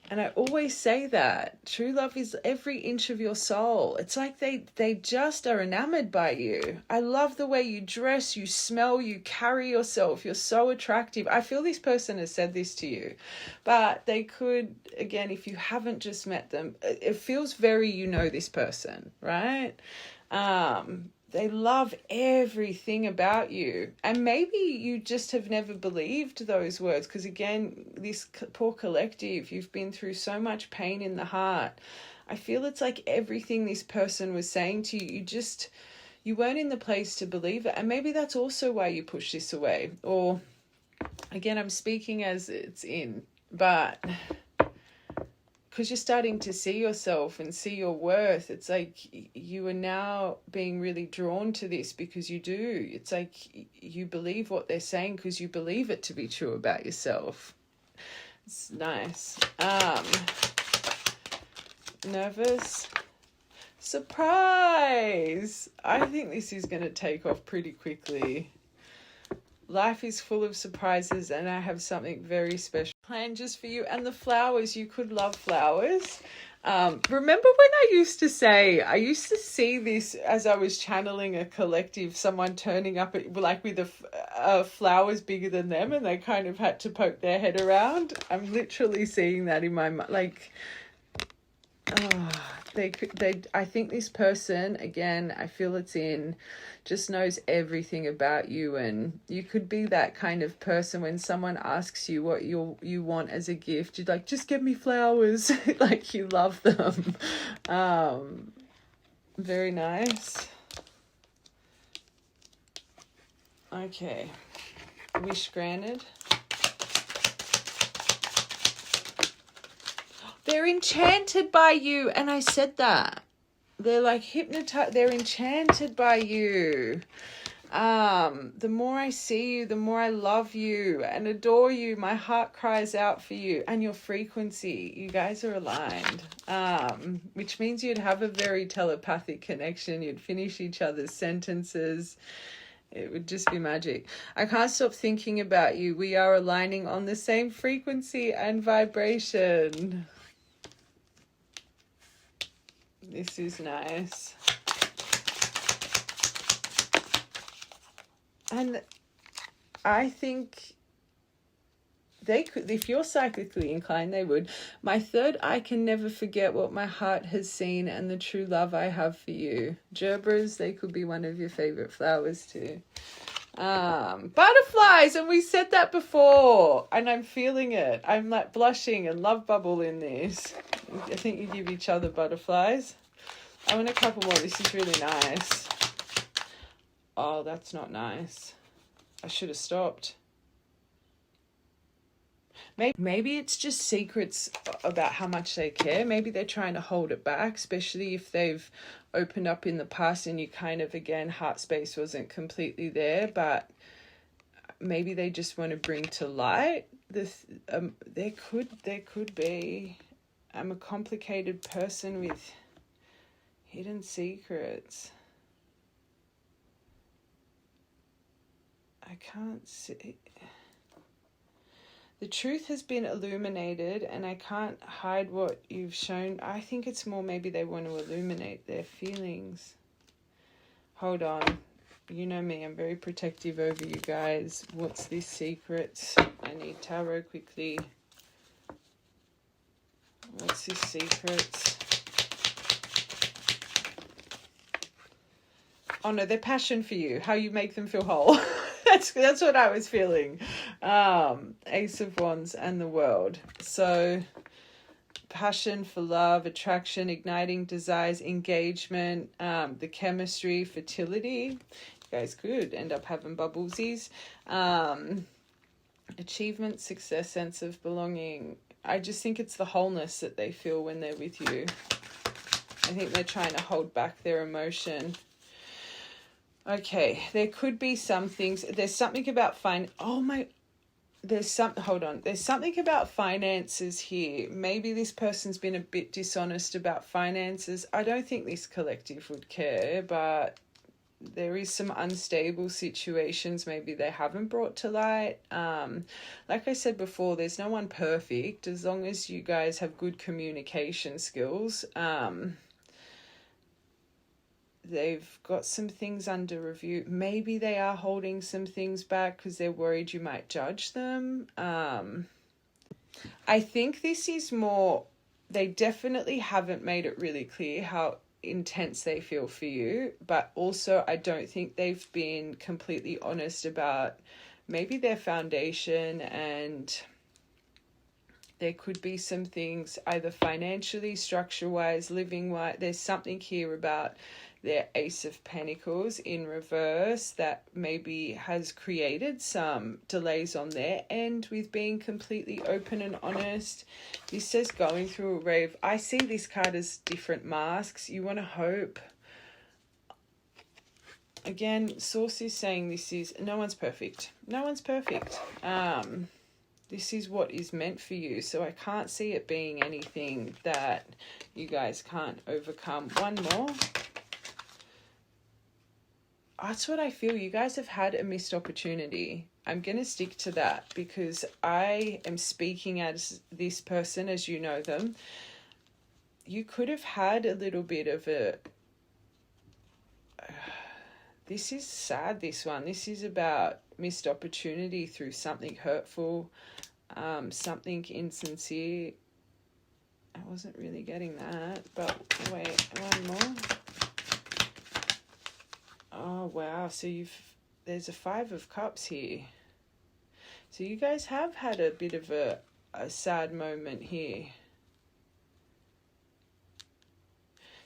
And I always say that. True love is every inch of your soul. It's like they just are enamored by you. I love the way you dress, you smell, you carry yourself. You're so attractive. I feel this person has said this to you. But they could, again, if you haven't just met them, it feels very, you know this person, right? They love everything about you. And maybe you just have never believed those words. Because again, this poor collective, you've been through so much pain in the heart. I feel it's like everything this person was saying to you, you weren't in the place to believe it. And maybe that's also why you push this away. Or again, I'm speaking as it's in. But because you're starting to see yourself and see your worth, it's like you are now being really drawn to this because you do. It's like you believe what they're saying because you believe it to be true about yourself. It's nice. Nervous. Surprise! I think this is going to take off pretty quickly. Life is full of surprises, and I have something very special planned just for you. And the flowers, you could love flowers. Remember when I used to see this as I was channeling a collective, someone turning up like with flowers bigger than them, and they kind of had to poke their head around. I'm literally seeing that in my mind. Like, I think this person, again, I feel it's in, just knows everything about you. And you could be that kind of person when someone asks you what you want as a gift, you're like, just give me flowers. Like you love them. Very nice. Okay. Wish granted. They're enchanted by you. And I said that. They're like hypnotized. They're enchanted by you. The more I see you, the more I love you and adore you. My heart cries out for you and your frequency. You guys are aligned, which means you'd have a very telepathic connection. You'd finish each other's sentences. It would just be magic. I can't stop thinking about you. We are aligning on the same frequency and vibration. This is nice. And I think they could, if you're psychically inclined, they would. My third eye can never forget what my heart has seen and the true love I have for you. Gerbers, they could be one of your favorite flowers too. Butterflies, and we said that before, and I'm feeling it. I'm like blushing and love bubble in this. I think you give each other butterflies. I want a couple more. This is really nice. Oh, that's not nice. I should have stopped. Maybe it's just secrets about how much they care. Maybe they're trying to hold it back, especially if they've opened up in the past and you kind of, again, heart space wasn't completely there, but maybe they just want to bring to light this. There could be, I'm a complicated person with hidden secrets. I can't see. The truth has been illuminated and I can't hide what you've shown. I think it's more maybe they want to illuminate their feelings. Hold on. You know me, I'm very protective over you guys. What's this secret? I need tarot quickly. What's this secret? Oh no, their passion for you. How you make them feel whole. That's what I was feeling. Ace of Wands and the World. So passion for love, attraction, igniting desires, engagement, the chemistry, fertility. You guys could end up having bubblesies. Achievement, success, sense of belonging. I just think it's the wholeness that they feel when they're with you. I think they're trying to hold back their emotion. Okay, there could be some things. There's something about there's something about finances here. Maybe this person's been a bit dishonest about finances. I don't think this collective would care, but there is some unstable situations maybe they haven't brought to light. Like I said before, there's no one perfect as long as you guys have good communication skills. They've got some things under review. Maybe they are holding some things back because they're worried you might judge them. I think this is more, they definitely haven't made it really clear how intense they feel for you, but also I don't think they've been completely honest about maybe their foundation, and there could be some things either financially, structure-wise, living-wise. There's something here about their Ace of Pentacles in reverse that maybe has created some delays on their end with being completely open and honest. This says going through a rave. I see this card as different masks. You want to hope. Again, Source is saying this is, no one's perfect. No one's perfect. This is what is meant for you. So I can't see it being anything that you guys can't overcome. One more. That's what I feel. You guys have had a missed opportunity. I'm going to stick to that because I am speaking as this person as you know them. You could have had a little bit of a... This is sad, this one. This is about missed opportunity through something hurtful, something insincere. I wasn't really getting that, but wait, one more. Oh, wow. So there's a 5 of Cups here. So you guys have had a bit of a sad moment here.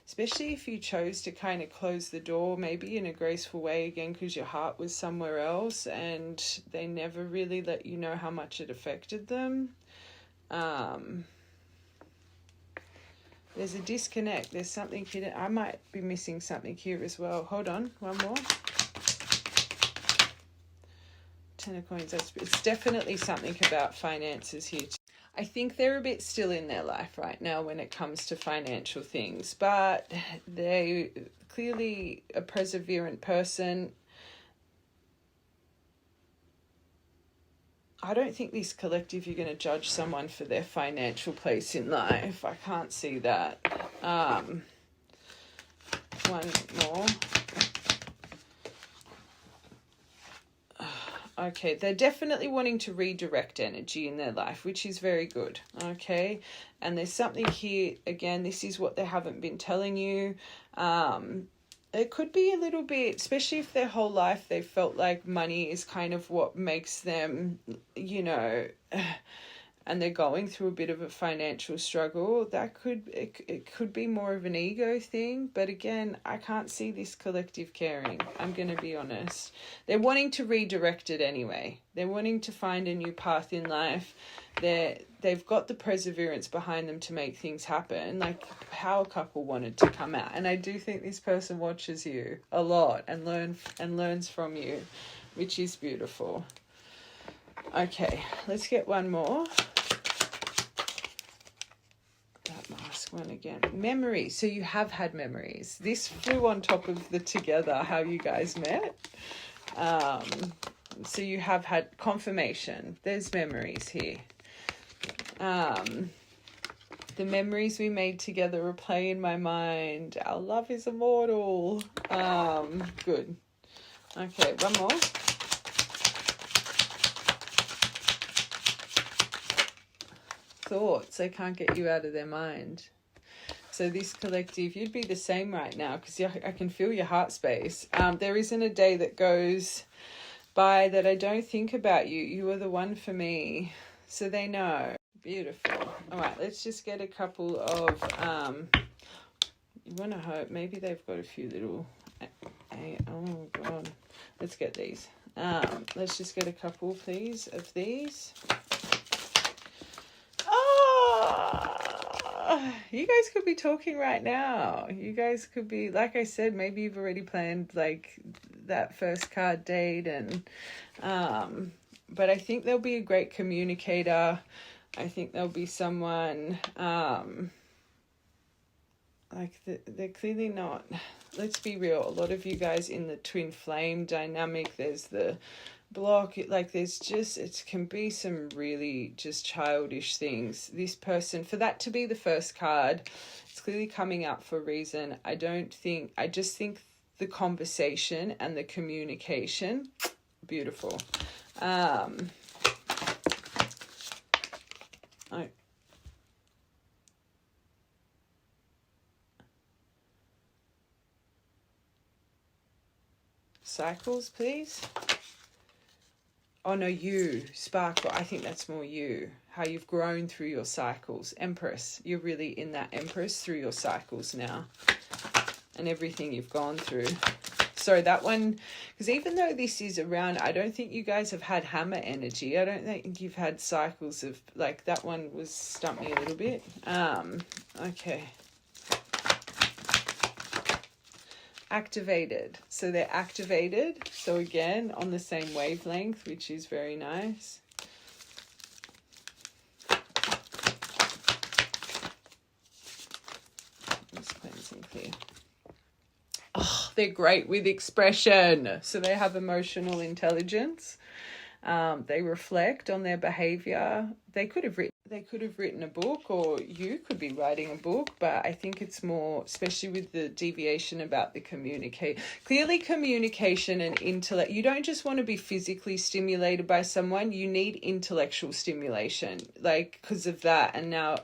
Especially if you chose to kind of close the door, maybe in a graceful way again, because your heart was somewhere else and they never really let you know how much it affected them. There's a disconnect. There's something hidden. I might be missing something here as well. Hold on. One more. 10 of Coins. It's definitely something about finances here. I think they're a bit still in their life right now when it comes to financial things. But they clearly a perseverant person. I don't think this collective, you're going to judge someone for their financial place in life. I can't see that. One more. Okay, they're definitely wanting to redirect energy in their life, which is very good. Okay, and there's something here, again, this is what they haven't been telling you. It could be a little bit, especially if their whole life they felt like money is kind of what makes them, you know, and they're going through a bit of a financial struggle, it could be more of an ego thing. But again, I can't see this collective caring. I'm going to be honest. They're wanting to redirect it anyway. They're wanting to find a new path in life. They've got the perseverance behind them to make things happen, like Power Couple wanted to come out. And I do think this person watches you a lot and learns from you, which is beautiful. Okay, let's get one more. That mask one again. Memories. So you have had memories. This flew on top of the together, how you guys met. So you have had confirmation. There's memories here. The memories we made together replay in my mind. Our love is immortal. Good. Okay, one more. Thoughts. They can't get you out of their mind. So this collective, you'd be the same right now, because I can feel your heart space. There isn't a day that goes by that I don't think about you. You are the one for me. So they know. Beautiful. All right, let's just get a couple of, you want to hope, maybe they've got a few little, oh God, let's get these. Let's just get a couple, please, of these. Oh, you guys could be talking right now. You guys could be, like I said, maybe you've already planned like that first card date, and, but I think they'll be a great communicator. I think there'll be someone, they're clearly not, let's be real, a lot of you guys in the twin flame dynamic, there's the block, like there's just, it can be some really just childish things. This person, for that to be the first card, it's clearly coming out for a reason. I just think the conversation and the communication, beautiful. Cycles, please. Oh no, you, Sparkle. I think that's more you. How you've grown through your cycles. Empress. You're really in that Empress through your cycles now. And everything you've gone through. So that one, because even though this is around, I don't think you guys have had hammer energy. I don't think you've had cycles of, like, that one was stumped me a little bit. Okay. Activated. So they're activated. So again, on the same wavelength, which is very nice. Let's cleanse and clear. Oh, they're great with expression. So they have emotional intelligence. They reflect on their behavior. They could have written a book, or you could be writing a book, but I think it's more, especially with the deviation about the clearly communication and intellect. You don't just want to be physically stimulated by someone, you need intellectual stimulation, like, because of that. And now,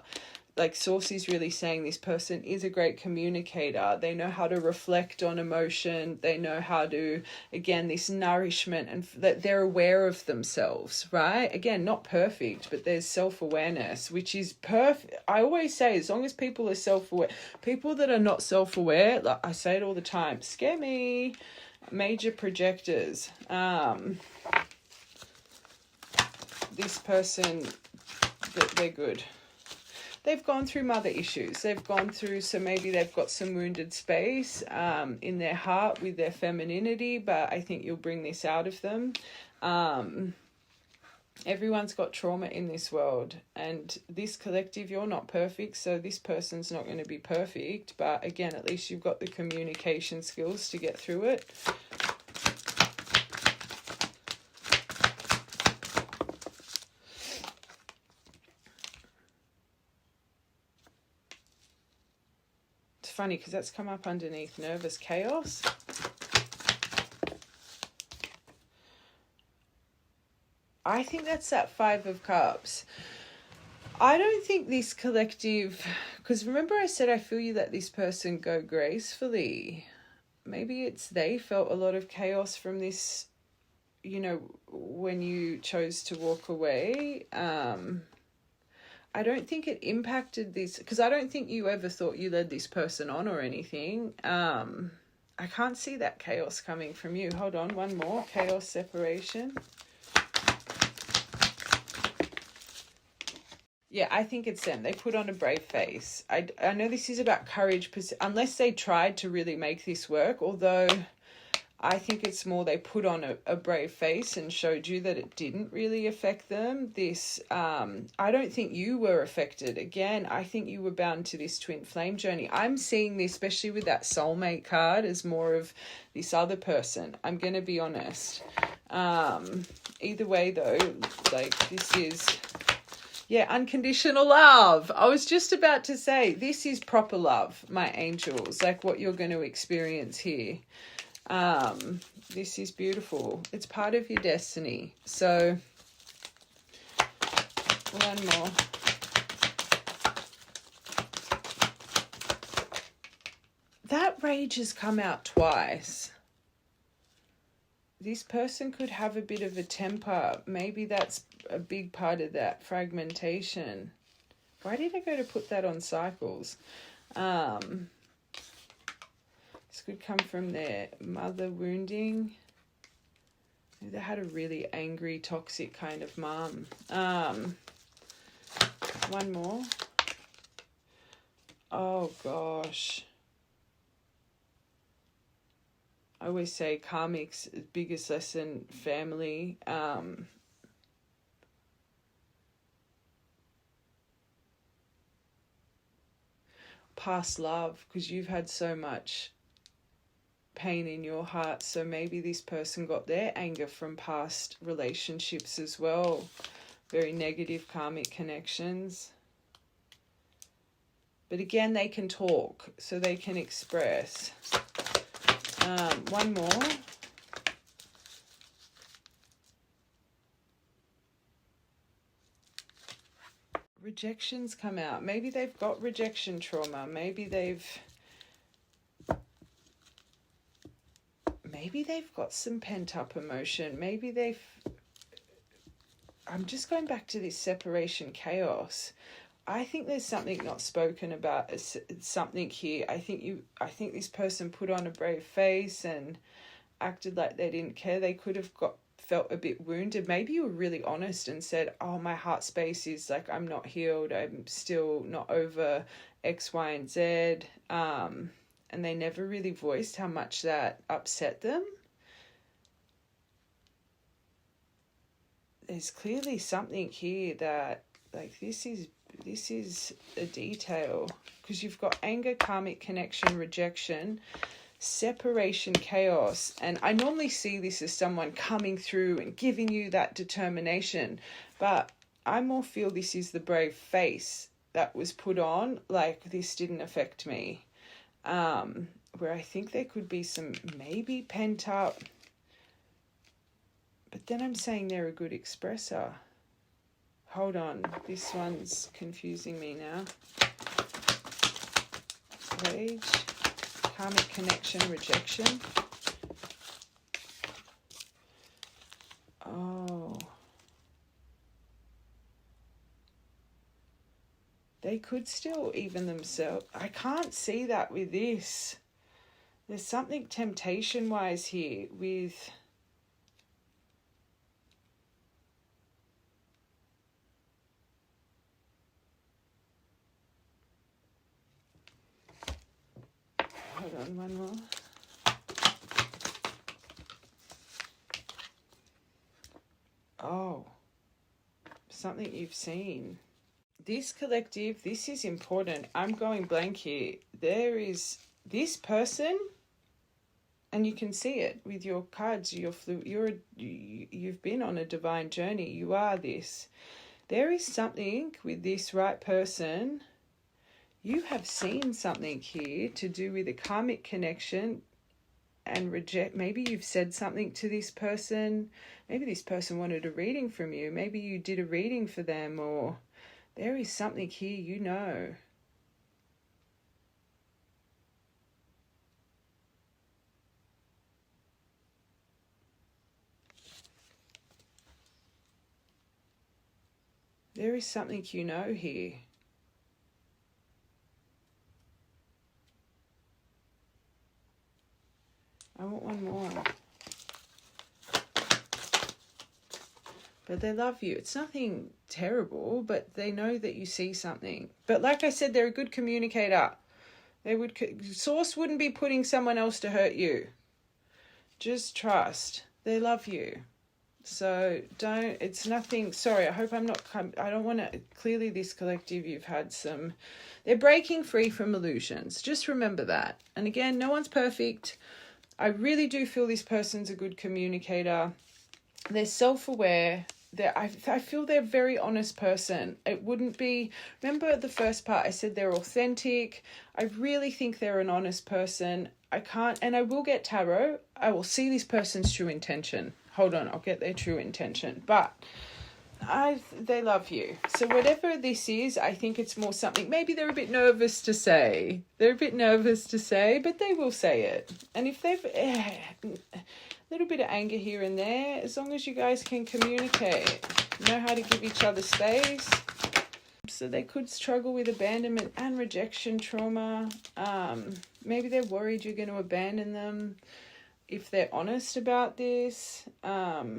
like, Source is really saying this person is a great communicator. They know how to reflect on emotion. They know how to, again, this nourishment, and that they're aware of themselves, right? Again, not perfect, but there's self-awareness, which is perfect. I always say, as long as people are self-aware, people that are not self-aware, like I say it all the time, scare me. Major projectors. This person, they're good. They've gone through mother issues. They've gone through, so maybe they've got some wounded space in their heart with their femininity, but I think you'll bring this out of them. Everyone's got trauma in this world, and this collective, you're not perfect, so this person's not going to be perfect, but again, at least you've got the communication skills to get through it. Funny because that's come up underneath nervous chaos. I think that's that 5 of Cups. I don't think this collective, because remember I said I feel you let this person go gracefully. Maybe it's they felt a lot of chaos from this, you know, when you chose to walk away. I don't think it impacted this, because I don't think you ever thought you led this person on or anything. I can't see that chaos coming from you. Hold on, one more. Chaos, separation. Yeah, I think it's them. They put on a brave face. I know this is about courage, unless they tried to really make this work, although I think it's more they put on a brave face and showed you that it didn't really affect them. I don't think you were affected. Again, I think you were bound to this twin flame journey. I'm seeing this, especially with that soulmate card, as more of this other person. I'm going to be honest. Either way, though, like, this is... Yeah, unconditional love. I was just about to say, this is proper love, my angels, like what you're going to experience here. This is beautiful. It's part of your destiny. So, one more. That rage has come out twice. This person could have a bit of a temper. Maybe that's a big part of that fragmentation. Why did I go to put that on cycles? This could come from their mother wounding. They had a really angry, toxic kind of mum. One more. Oh, gosh. I always say karmic's biggest lesson, family. Past love, because you've had so much pain in your heart. So maybe this person got their anger from past relationships as well. Very negative karmic connections. But again, they can talk, so they can express. One more. Rejections come out. Maybe they've got rejection trauma. Maybe they've got some pent up emotion. Maybe I'm just going back to this separation chaos. I think there's something not spoken about, something here. I think this person put on a brave face and acted like they didn't care. They could have felt a bit wounded. Maybe you were really honest and said, oh, my heart space is like, I'm not healed. I'm still not over X, Y, and Z. And they never really voiced how much that upset them. There's clearly something here that, like, this is a detail, because you've got anger, karmic connection, rejection, separation, chaos. And I normally see this as someone coming through and giving you that determination, but I more feel this is the brave face that was put on, like, this didn't affect me. Where I think there could be some maybe pent up, but then I'm saying they're a good expresser. Hold on, this one's confusing me now. Rage, karmic connection, rejection. Oh. They could still even themselves. I can't see that with this. There's something temptation-wise here with... Hold on, one more. Oh, something you've seen. This collective, this is important. I'm going blank here. There is this person, and you can see it with your cards. You've been on a divine journey. You are this. There is something with this right person. You have seen something here to do with a karmic connection and reject. Maybe you've said something to this person. Maybe this person wanted a reading from you. Maybe you did a reading for them, or there is something here, you know. There there is something you know here. I want one more. But they love you. It's nothing terrible, but they know that you see something. But like I said, they're a good communicator. Source wouldn't be putting someone else to hurt you. Just trust. They love you. So it's nothing, sorry, I hope I don't want to, clearly this collective, you've had some, they're breaking free from illusions. Just remember that. And again, no one's perfect. I really do feel this person's a good communicator. They're self-aware. I feel they're a very honest person. It wouldn't be, remember the first part, I said they're authentic. I really think they're an honest person. I will get tarot. I will see this person's true intention. Hold on, I'll get their true intention. But they love you. So whatever this is, I think it's more something, maybe they're a bit nervous to say. But they will say it. And if they've a little bit of anger here and there, as long as you guys can communicate, know how to give each other space. So they could struggle with abandonment and rejection trauma. Maybe they're worried you're going to abandon them. If they're honest about this, I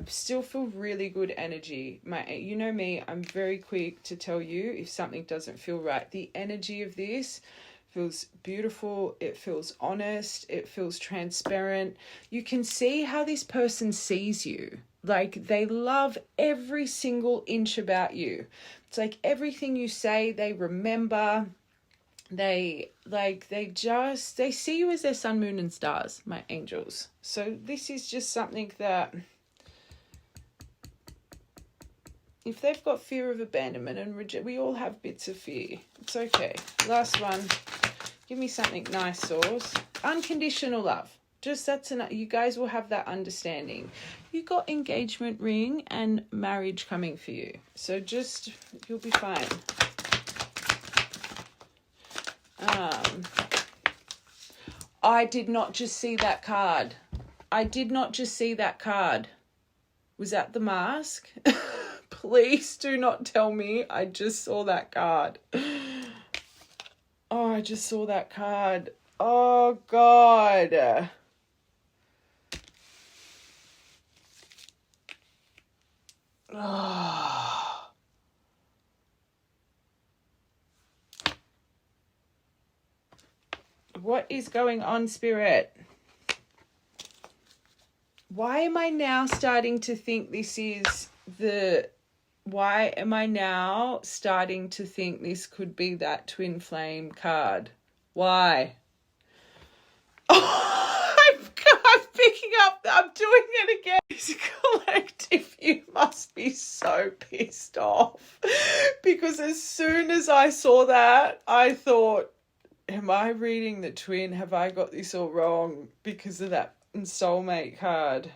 still feel really good energy. You know me, I'm very quick to tell you if something doesn't feel right. The energy of this feels beautiful. It feels honest. It feels transparent. You can see how this person sees you. Like, they love every single inch about you. It's like everything you say, they remember. They see you as their sun, moon, and stars, my angels. So this is just something that, if they've got fear of abandonment and rejection, we all have bits of fear. It's okay. Last one. Give me something nice, Source. Unconditional love. Just that's enough. You guys will have that understanding. You got engagement ring and marriage coming for you. So just, you'll be fine. I did not just see that card. Was that the mask? Please do not tell me I just saw that card. Oh, I just saw that card. Oh, God. Oh. What is going on, Spirit? Why am I now starting to think this could be that twin flame card? Why? Oh, I'm picking up, I'm doing it again. This collective, you must be so pissed off. Because as soon as I saw that, I thought, am I reading the twin? Have I got this all wrong because of that soulmate card?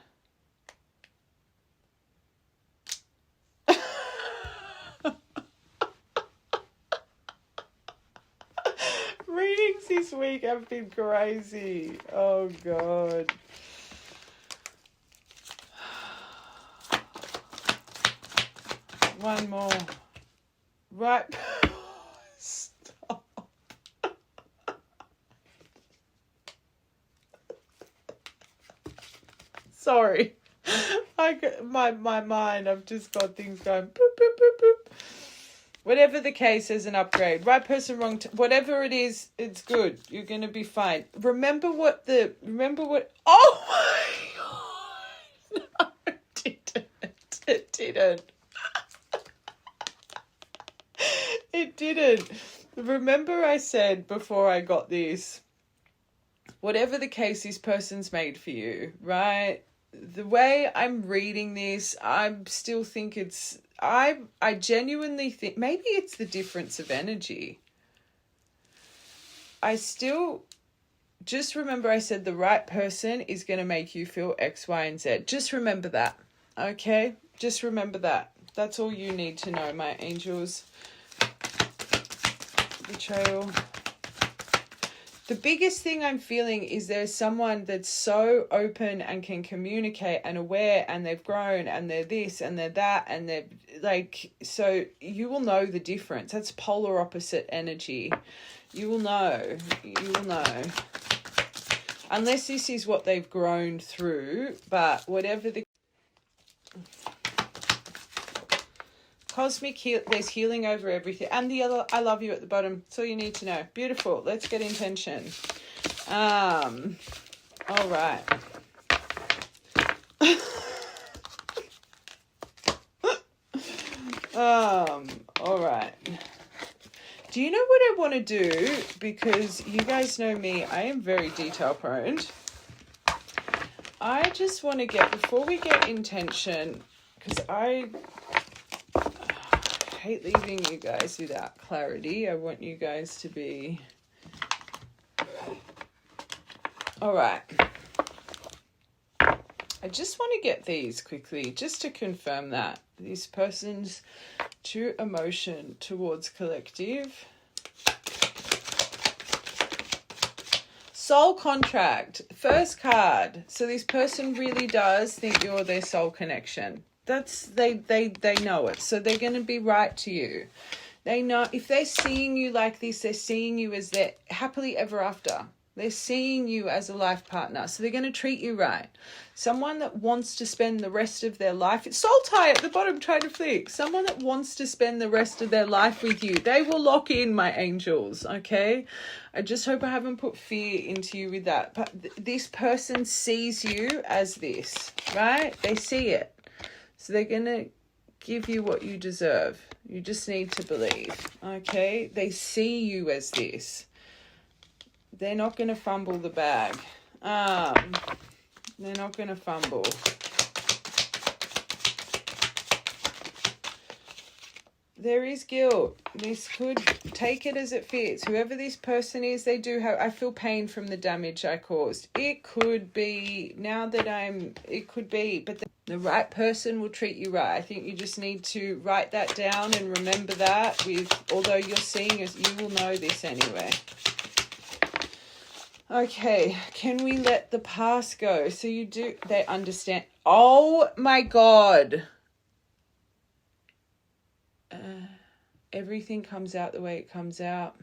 Readings this week have been crazy. Oh, God. One more. Right. Stop. Sorry. My mind, I've just got things going boop, boop, boop, boop. Whatever the case, is an upgrade. Right person, wrong whatever it is, it's good. You're going to be fine. Remember what, oh my God. No, it didn't. It didn't. Remember I said before I got this, whatever the case, this person's made for you, right? The way I'm reading this, I still think I genuinely think, maybe it's the difference of energy. Just remember I said the right person is going to make you feel X, Y, and Z. Just remember that, okay? Just remember that. That's all you need to know, my angels. Betrayal. The biggest thing I'm feeling is there's someone that's so open and can communicate and aware, and they've grown and they're this and they're that and they're like, so you will know the difference. That's polar opposite energy. You will know. You will know. Unless this is what they've grown through, but whatever the cosmic there's healing over everything. And the other, I love you at the bottom. That's all you need to know. Beautiful. Let's get intention. All right. All right. Do you know what I want to do? Because you guys know me, I am very detail prone. I just want to get, before we get intention, because I hate leaving you guys without clarity. I want you guys to be... All right. I just want to get these quickly, just to confirm that. This person's true emotion towards collective. Soul contract. First card. So this person really does think you're their soul connection. That's they know it. So they're going to be right to you. They know if they're seeing you like this, they're seeing you as their happily ever after. They're seeing you as a life partner. So they're going to treat you right. Someone that wants to spend the rest of their life. It's soul tie at the bottom trying to flick. Someone that wants to spend the rest of their life with you. They will lock in, my angels. Okay. I just hope I haven't put fear into you with that. But this person sees you as this, right? They see it. So they're going to give you what you deserve. You just need to believe. Okay. They see you as this. They're not going to fumble the bag. They're not going to fumble. There is guilt. This could, take it as it fits. Whoever this person is, they do have, I feel pain from the damage I caused. It could be, now that it could be, but the right person will treat you right. I think you just need to write that down and remember that although you're seeing it, you will know this anyway. Okay, can we let the past go? So they understand. Oh my God. Everything comes out the way it comes out.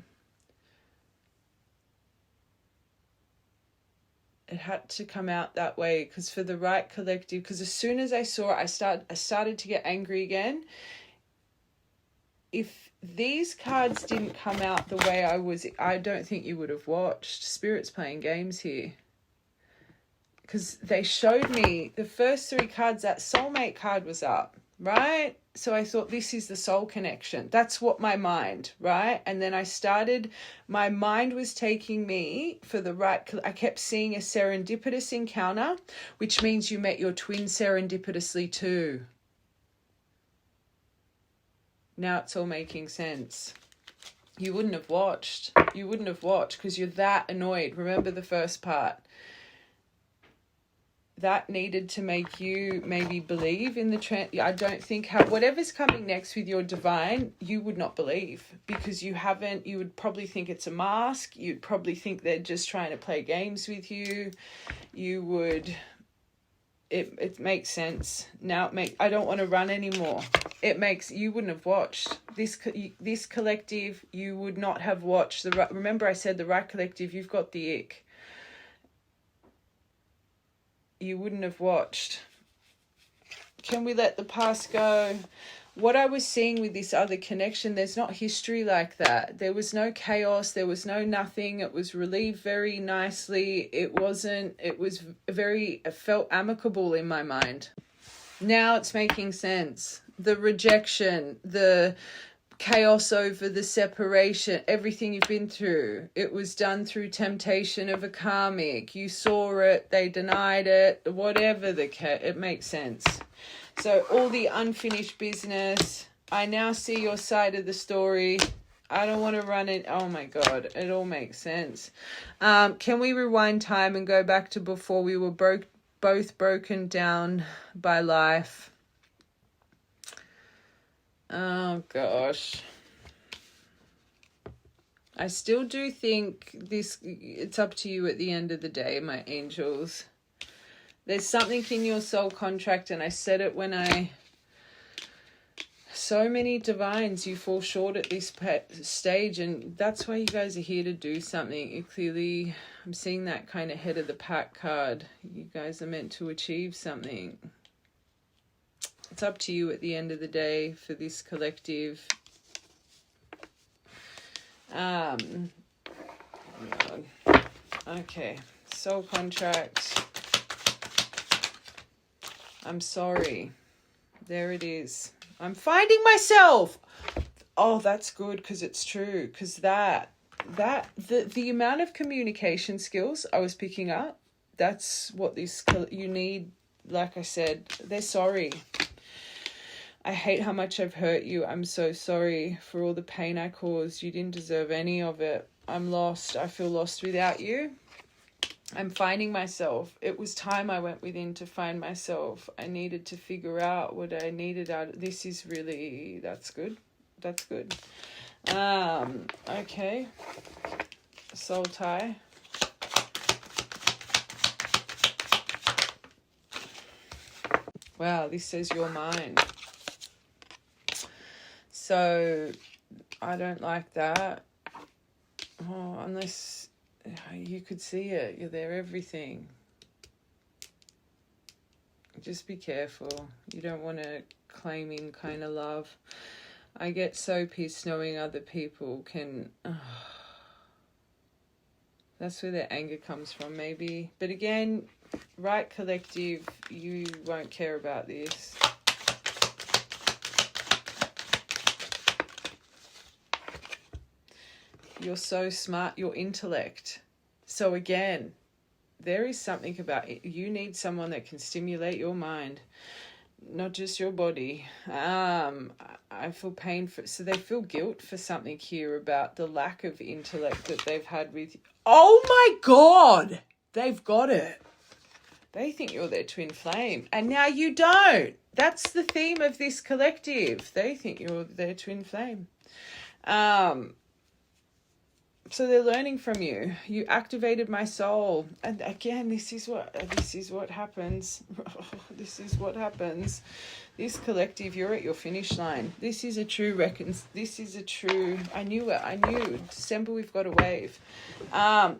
It had to come out that way because for the right collective, because as soon as I saw it, I started to get angry again. If these cards didn't come out the way I don't think you would have watched. Spirit's playing games here. Because they showed me the first three cards, that soulmate card was up, right? So I thought this is the soul connection. That's what my mind, right? And then my mind was taking me for the right, I kept seeing a serendipitous encounter, which means you met your twin serendipitously too. Now it's all making sense. You wouldn't have watched. You wouldn't have watched because you're that annoyed. Remember the first part. That needed to make you maybe believe in the I don't think whatever's coming next with your divine, you would not believe because you would probably think it's a mask. You'd probably think they're just trying to play games with you. You would, it makes sense. Now I don't want to run anymore. You wouldn't have watched this collective. You would not have watched remember I said the right collective, you've got the ick. You wouldn't have watched. Can we let the past go? What I was seeing with this other connection, there's not history like that. There was no chaos. There was no nothing. It was relieved very nicely. It felt amicable in my mind. Now it's making sense. The rejection, the chaos over the separation, everything you've been through, it was done through temptation of a karmic. You saw it, they denied it, whatever it makes sense. So all the unfinished business, I now see your side of the story. I don't want to run it. Oh my God, it all makes sense. Can we rewind time and go back to before we were both broken down by life? Oh gosh. I still do think this, it's up to you at the end of the day, my angels. There's something in your soul contract, and I said it when so many divines, you fall short at this stage, and that's why you guys are here to do something. You clearly, I'm seeing that kind of head of the pack card. You guys are meant to achieve something. It's up to you at the end of the day for this collective. Okay, soul contract. I'm sorry. There it is. I'm finding myself. Oh, that's good, because it's true. Because the amount of communication skills I was picking up, that's what you need. Like I said, they're sorry. I hate how much I've hurt you. I'm so sorry for all the pain I caused. You didn't deserve any of it. I'm lost. I feel lost without you. I'm finding myself. It was time I went within to find myself. I needed to figure out what I needed out. This is really, that's good. That's good. Okay. Soul tie. Wow, this says you're mine. So, I don't like that. Oh, unless you could see it. You're their everything. Just be careful. You don't want to claim in kind of love. I get so pissed knowing other people can... That's where their anger comes from, maybe. But again, right collective, you won't care about this. You're so smart, your intellect. So again, there is something about it. You need someone that can stimulate your mind, not just your body. I feel pain for, so they feel guilt for something here about the lack of intellect that they've had with you. Oh my God, they've got it. They think you're their twin flame, and now you don't. That's the theme of this collective. They think you're their twin flame. So they're learning from you. You activated my soul. And again, this is what happens. This is what happens. This collective, you're at your finish line. This is a true I knew it. I knew. December, we've got a wave.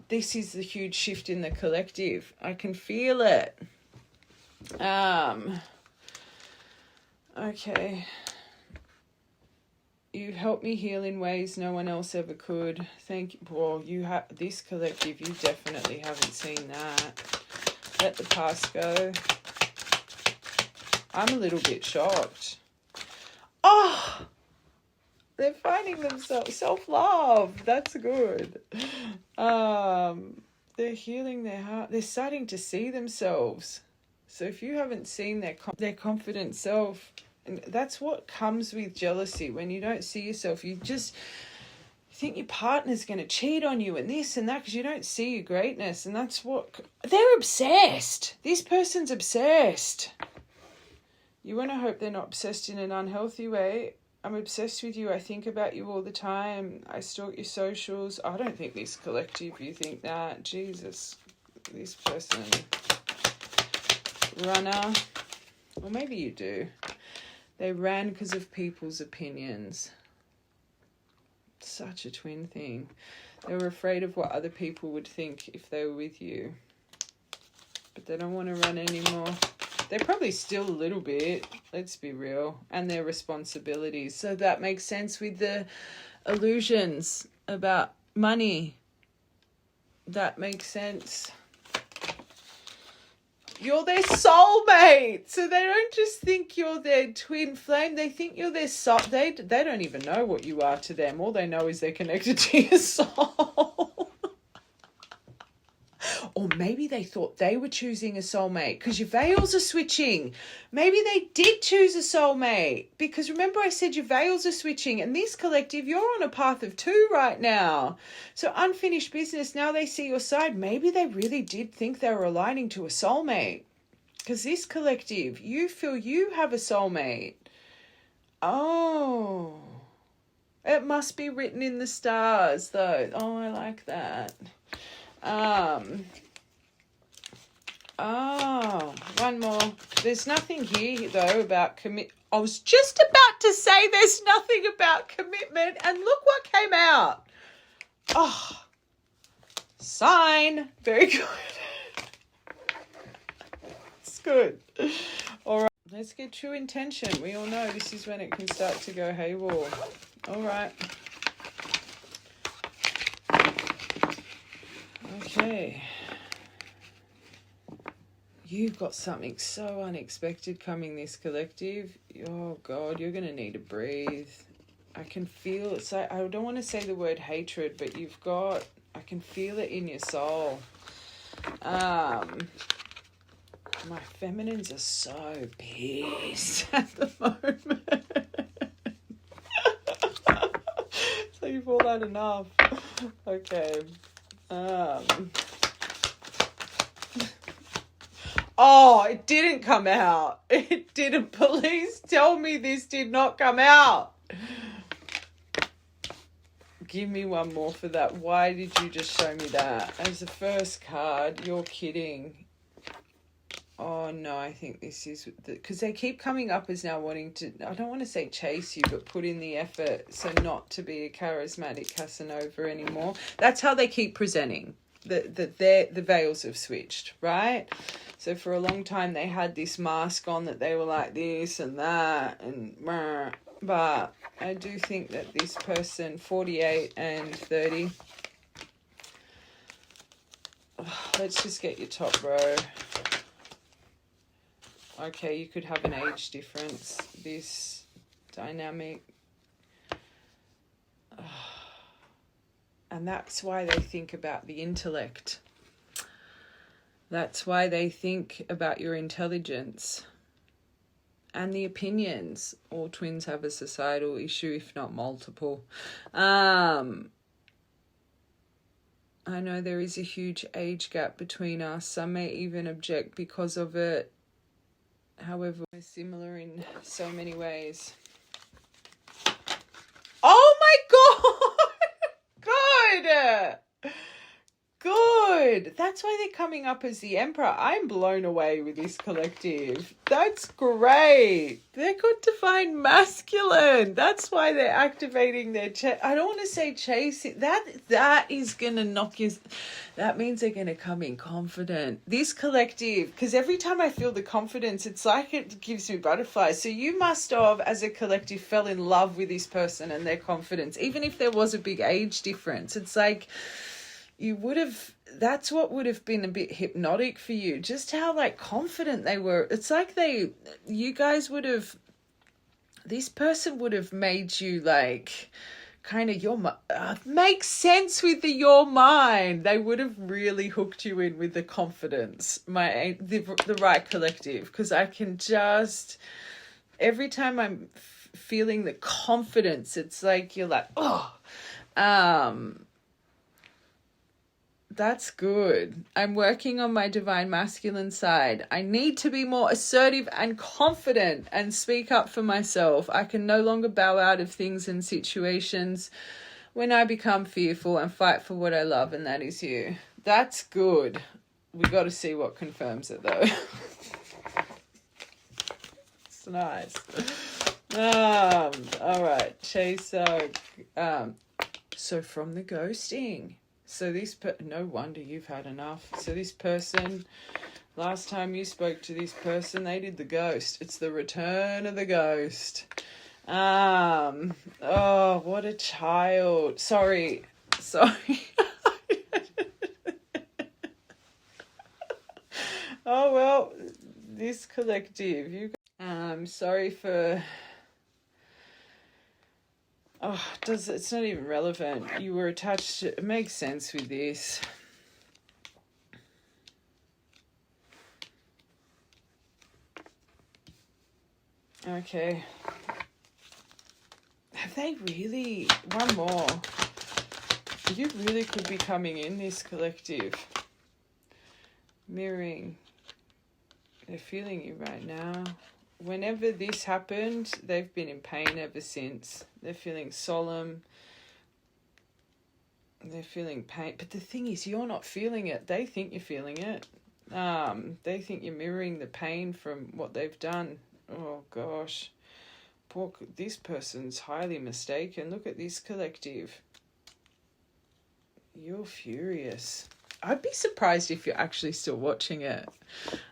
This is the huge shift in the collective. I can feel it. Okay. You helped me heal in ways no one else ever could. Thank you. Well, you have this collective. You definitely haven't seen that. Let the past go. I'm a little bit shocked. Oh, they're finding themselves. Self-love. That's good. They're healing their heart. They're starting to see themselves. So if you haven't seen their confident self. And that's what comes with jealousy. When you don't see yourself, you just think your partner's going to cheat on you and this and that because you don't see your greatness. And that's what... They're obsessed. This person's obsessed. You want to hope they're not obsessed in an unhealthy way. I'm obsessed with you. I think about you all the time. I stalk your socials. I don't think this collective, you think that. Jesus. This person... Runner. Or maybe you do. They ran because of people's opinions. Such a twin thing. They were afraid of what other people would think if they were with you. But they don't want to run anymore. They're probably still a little bit, let's be real, and their responsibilities. So that makes sense with the illusions about money. That makes sense. You're their soulmate. So they don't just think you're their twin flame. They think you're their soul. They don't even know what you are to them. All they know is they're connected to your soul. Or maybe they thought they were choosing a soulmate because your veils are switching. Maybe they did choose a soulmate because remember I said your veils are switching, and this collective, you're on a path of 2 right now. So unfinished business, now they see your side. Maybe they really did think they were aligning to a soulmate because this collective, you feel you have a soulmate. Oh. It must be written in the stars, though. Oh, I like that. Oh, one more. There's nothing here, though, about commit. I was just about to say there's nothing about commitment, and look what came out. Oh, sign. Very good. It's good. All right, let's get true intention. We all know this is when it can start to go haywire. All right. Okay. You've got something so unexpected coming, this collective. Oh, God, you're going to need to breathe. I can feel it. So I don't want to say the word hatred, but I can feel it in your soul. My feminines are so pissed at the moment. So you've all had enough. Okay. Oh, it didn't come out. It didn't. Please tell me this did not come out. Give me one more for that. Why did you just show me that? As the first card, you're kidding. Oh, no, I think this is... Because they keep coming up as now wanting to... I don't want to say chase you, but put in the effort so not to be a charismatic Casanova anymore. That's how they keep presenting. The veils have switched, right? So for a long time, they had this mask on that they were like this and that and... But I do think that this person, 48 and 30... Let's just get your top row. Okay, you could have an age difference. This dynamic. And that's why they think about the intellect. That's why they think about your intelligence and the opinions. All twins have a societal issue, if not multiple. I know there is a huge age gap between us. Some may even object because of it. However, we're similar in so many ways. Oh my God! Good! Good! That's why they're coming up as the Emperor. I'm blown away with this collective. That's great. They're good divine masculine. That's why they're activating their I don't want to say chasing. That is going to knock you. That means they're going to come in confident. This collective, because every time I feel the confidence, it's like it gives me butterflies. So you must have, as a collective, fell in love with this person and their confidence. Even if there was a big age difference, it's like... you would have, that's what would have been a bit hypnotic for you. Just how like confident they were. It's like you guys would have, this person would have made you like kind of makes sense with your mind. They would have really hooked you in with the confidence, the right collective. Because I can just, every time I'm feeling the confidence, it's like, you're like, oh, that's good. I'm working on my divine masculine side. I need to be more assertive and confident and speak up for myself. I can no longer bow out of things and situations when I become fearful and fight for what I love, and that is you. That's good. We got to see what confirms it, though. It's nice. All right. Chaser. So from the ghosting. So no wonder you've had enough. So this person, last time you spoke to this person, they did the ghost. It's the return of the ghost. Oh, what a child. Sorry. Oh, well, this collective, sorry for... Oh, it's not even relevant. You were attached to... It makes sense with this. Okay. Have they really... One more. You really could be coming in this collective. Mirroring. They're feeling you right now. whenever this happened, they've been in pain ever since. They're feeling solemn. They're feeling pain. But the thing is, you're not feeling it. They think you're feeling it. They think you're mirroring the pain from what they've done. Oh, gosh. This person's highly mistaken. Look at this collective. You're furious. I'd be surprised if you're actually still watching it.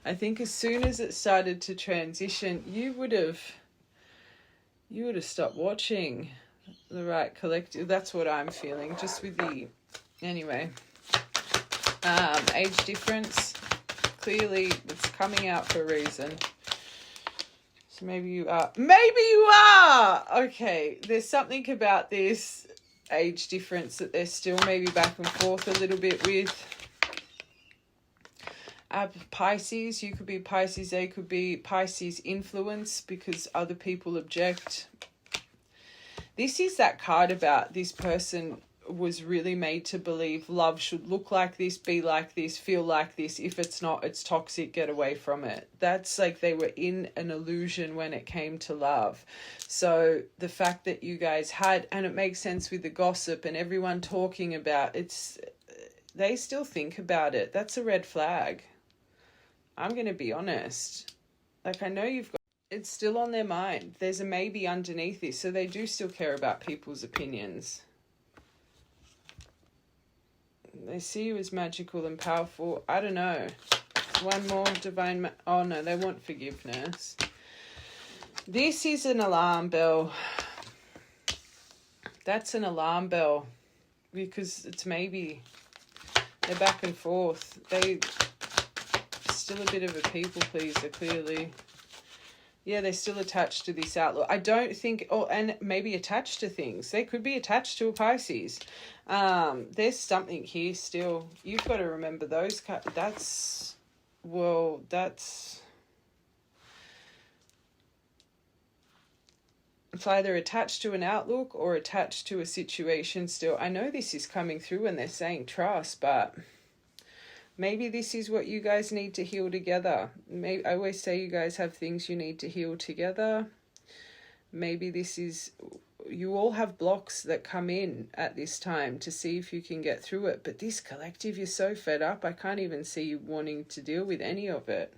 I think as soon as it started to transition, you would have stopped watching the right collective. That's what I'm feeling, just with the... Anyway. Age difference. Clearly, it's coming out for a reason. So maybe you are. Maybe you are! Okay, there's something about this age difference that they're still maybe back and forth a little bit with. Pisces, you could be Pisces, they could be Pisces influence because other people object. This is that card about this person was really made to believe love should look like this, be like this, feel like this. If it's not, it's toxic, get away from it. That's like they were in an illusion when it came to love. So the fact that you guys had, and it makes sense with the gossip and everyone talking about it's, they still think about it. That's a red flag. I'm going to be honest. Like, I know you've got, it's still on their mind. There's a maybe underneath this. So they do still care about people's opinions. They see you as magical and powerful. I don't know. One more divine... Oh, no, they want forgiveness. This is an alarm bell. That's an alarm bell. Because it's maybe... They're back and forth. They... Still a bit of a people pleaser, clearly. Yeah, they're still attached to this outlook. I don't think... Oh, and maybe attached to things. They could be attached to a Pisces. There's something here still. You've got to remember those... That's... Well, that's... It's either attached to an outlook or attached to a situation still. I know this is coming through when they're saying trust, but... Maybe this is what you guys need to heal together. Maybe, I always say you guys have things you need to heal together. Maybe this is... You all have blocks that come in at this time to see if you can get through it. But this collective, you're so fed up. I can't even see you wanting to deal with any of it.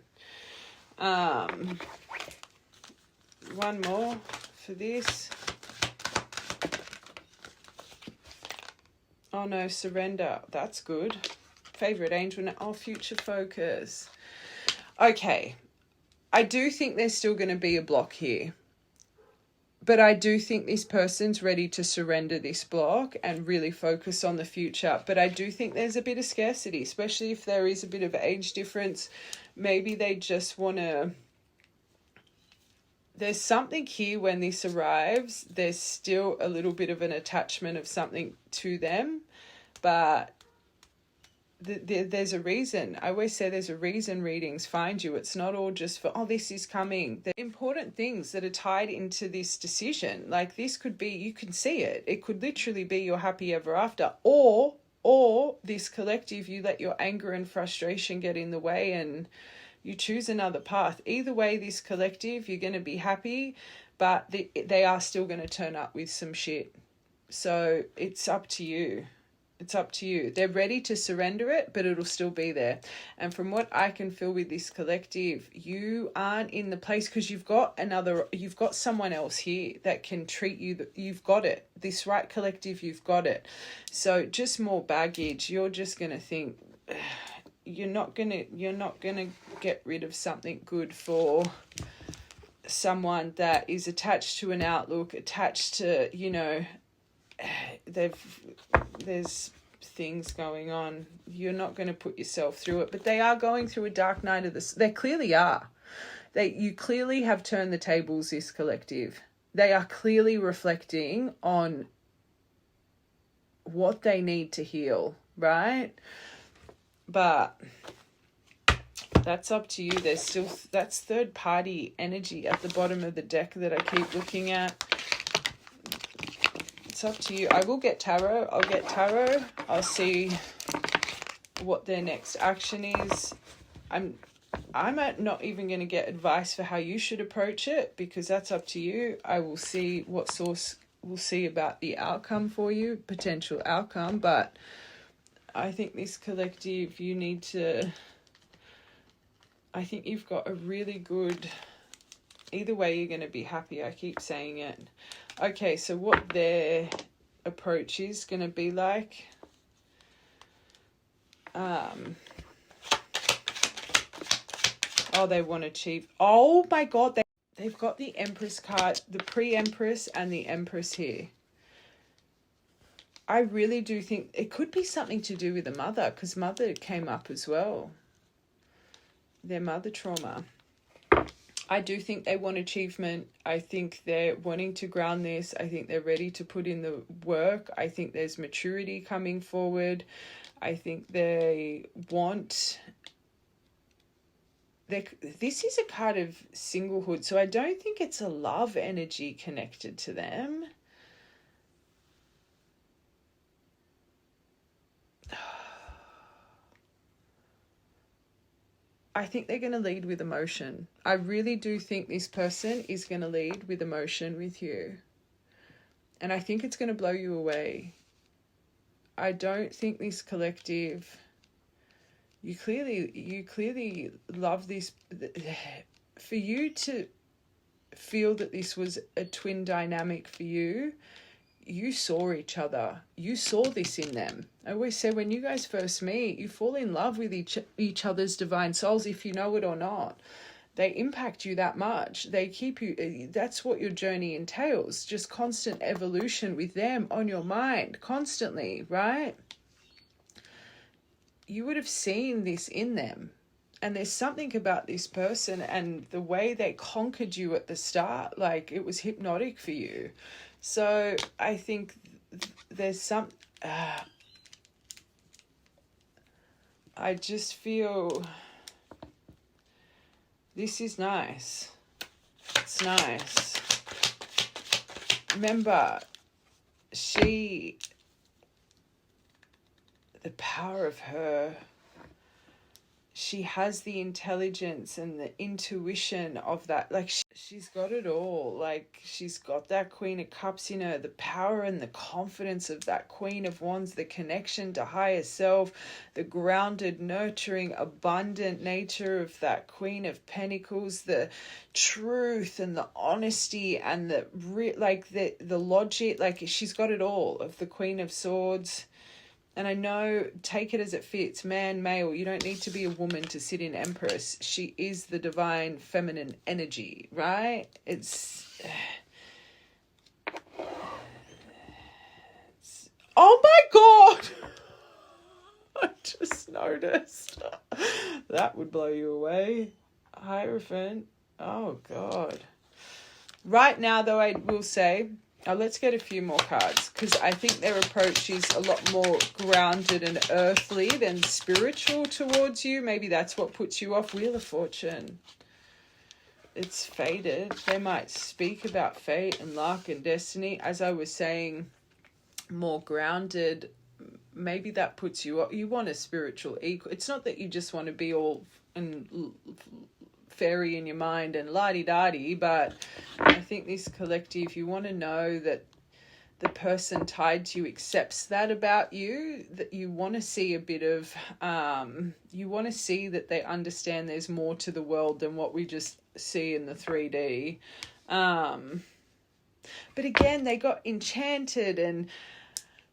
One more for this. Oh no, surrender. That's good. Favorite angel now. Oh, future focus. Okay. I do think there's still going to be a block here. But I do think this person's ready to surrender this block and really focus on the future. But I do think there's a bit of scarcity, especially if there is a bit of age difference. Maybe they just want to... There's something here when this arrives. There's still a little bit of an attachment of something to them. But... There's a reason. I always say there's a reason readings find you. It's not all just for, oh, this is coming. The important things that are tied into this decision, like this could be, you can see it. It could literally be your happy ever after. Or this collective, you let your anger and frustration get in the way and you choose another path. Either way, this collective, you're going to be happy, but they are still going to turn up with some shit. So it's up to you. It's up to you. They're ready to surrender it, but it'll still be there. And from what I can feel with this collective, you aren't in the place because you've got someone else here that can treat you. You've got it. This right collective, you've got it. So just more baggage. You're just going to think you're not going to get rid of something good for someone that is attached to an outlook, attached to, there's things going on. You're not going to put yourself through it, but they are going through a dark night of this. They clearly are. You clearly have turned the tables, this collective. They are clearly reflecting on what they need to heal, right? But that's up to you. That's third party energy at the bottom of the deck that I keep looking at. It's up to you. I will get tarot. I'll get tarot. I'll see what their next action is. I'm not even going to get advice for how you should approach it, because that's up to you. I will see what source will see about the outcome for you, potential outcome. But I think this collective, I think you've got a really good, either way you're going to be happy. I keep saying it. Okay, so what their approach is going to be like. They want to achieve. Oh my God, they've got the Empress card, the pre-Empress and the Empress here. I really do think it could be something to do with the mother, because mother came up as well. Their mother trauma. I do think they want achievement. I think they're wanting to ground this. I think they're ready to put in the work. I think there's maturity coming forward. I think they want... This is a card of singlehood, so I don't think it's a love energy connected to them. I think they're going to lead with emotion. I really do think this person is going to lead with emotion with you. And I think it's going to blow you away. I don't think this collective... You clearly love this. For you to feel that this was a twin dynamic for you, you saw each other. You saw this in them. I always say, when you guys first meet, you fall in love with each other's divine souls, if you know it or not. They impact you that much. They keep you... That's what your journey entails. Just constant evolution with them on your mind, constantly, right? You would have seen this in them. And there's something about this person and the way they conquered you at the start, like it was hypnotic for you. So I think there's some... I just feel this is nice. It's nice. Remember, the power of her, she has the intelligence and the intuition of that. Like, she's got it all. Like, she's got that Queen of Cups in her, the power and the confidence of that Queen of Wands, the connection to higher self, the grounded, nurturing, abundant nature of that Queen of Pentacles, the truth and the honesty and the logic. Like, she's got it all of the Queen of Swords. And I know, take it as it fits, man, male, you don't need to be a woman to sit in Empress. She is the divine feminine energy, right? Oh my God! I just noticed. That would blow you away. Hierophant. Oh God. Right now, though, I will say... let's get a few more cards, because I think their approach is a lot more grounded and earthly than spiritual towards you. Maybe that's what puts you off. Wheel of Fortune. It's fated. They might speak about fate and luck and destiny. As I was saying, more grounded. Maybe that puts you off. You want a spiritual equal. It's not that you just want to be all fairy in your mind and la-di-da-di, but I think this collective, you want to know that the person tied to you accepts that about you, that you want to see a bit of, you want to see that they understand there's more to the world than what we just see in the 3D. But again, they got enchanted and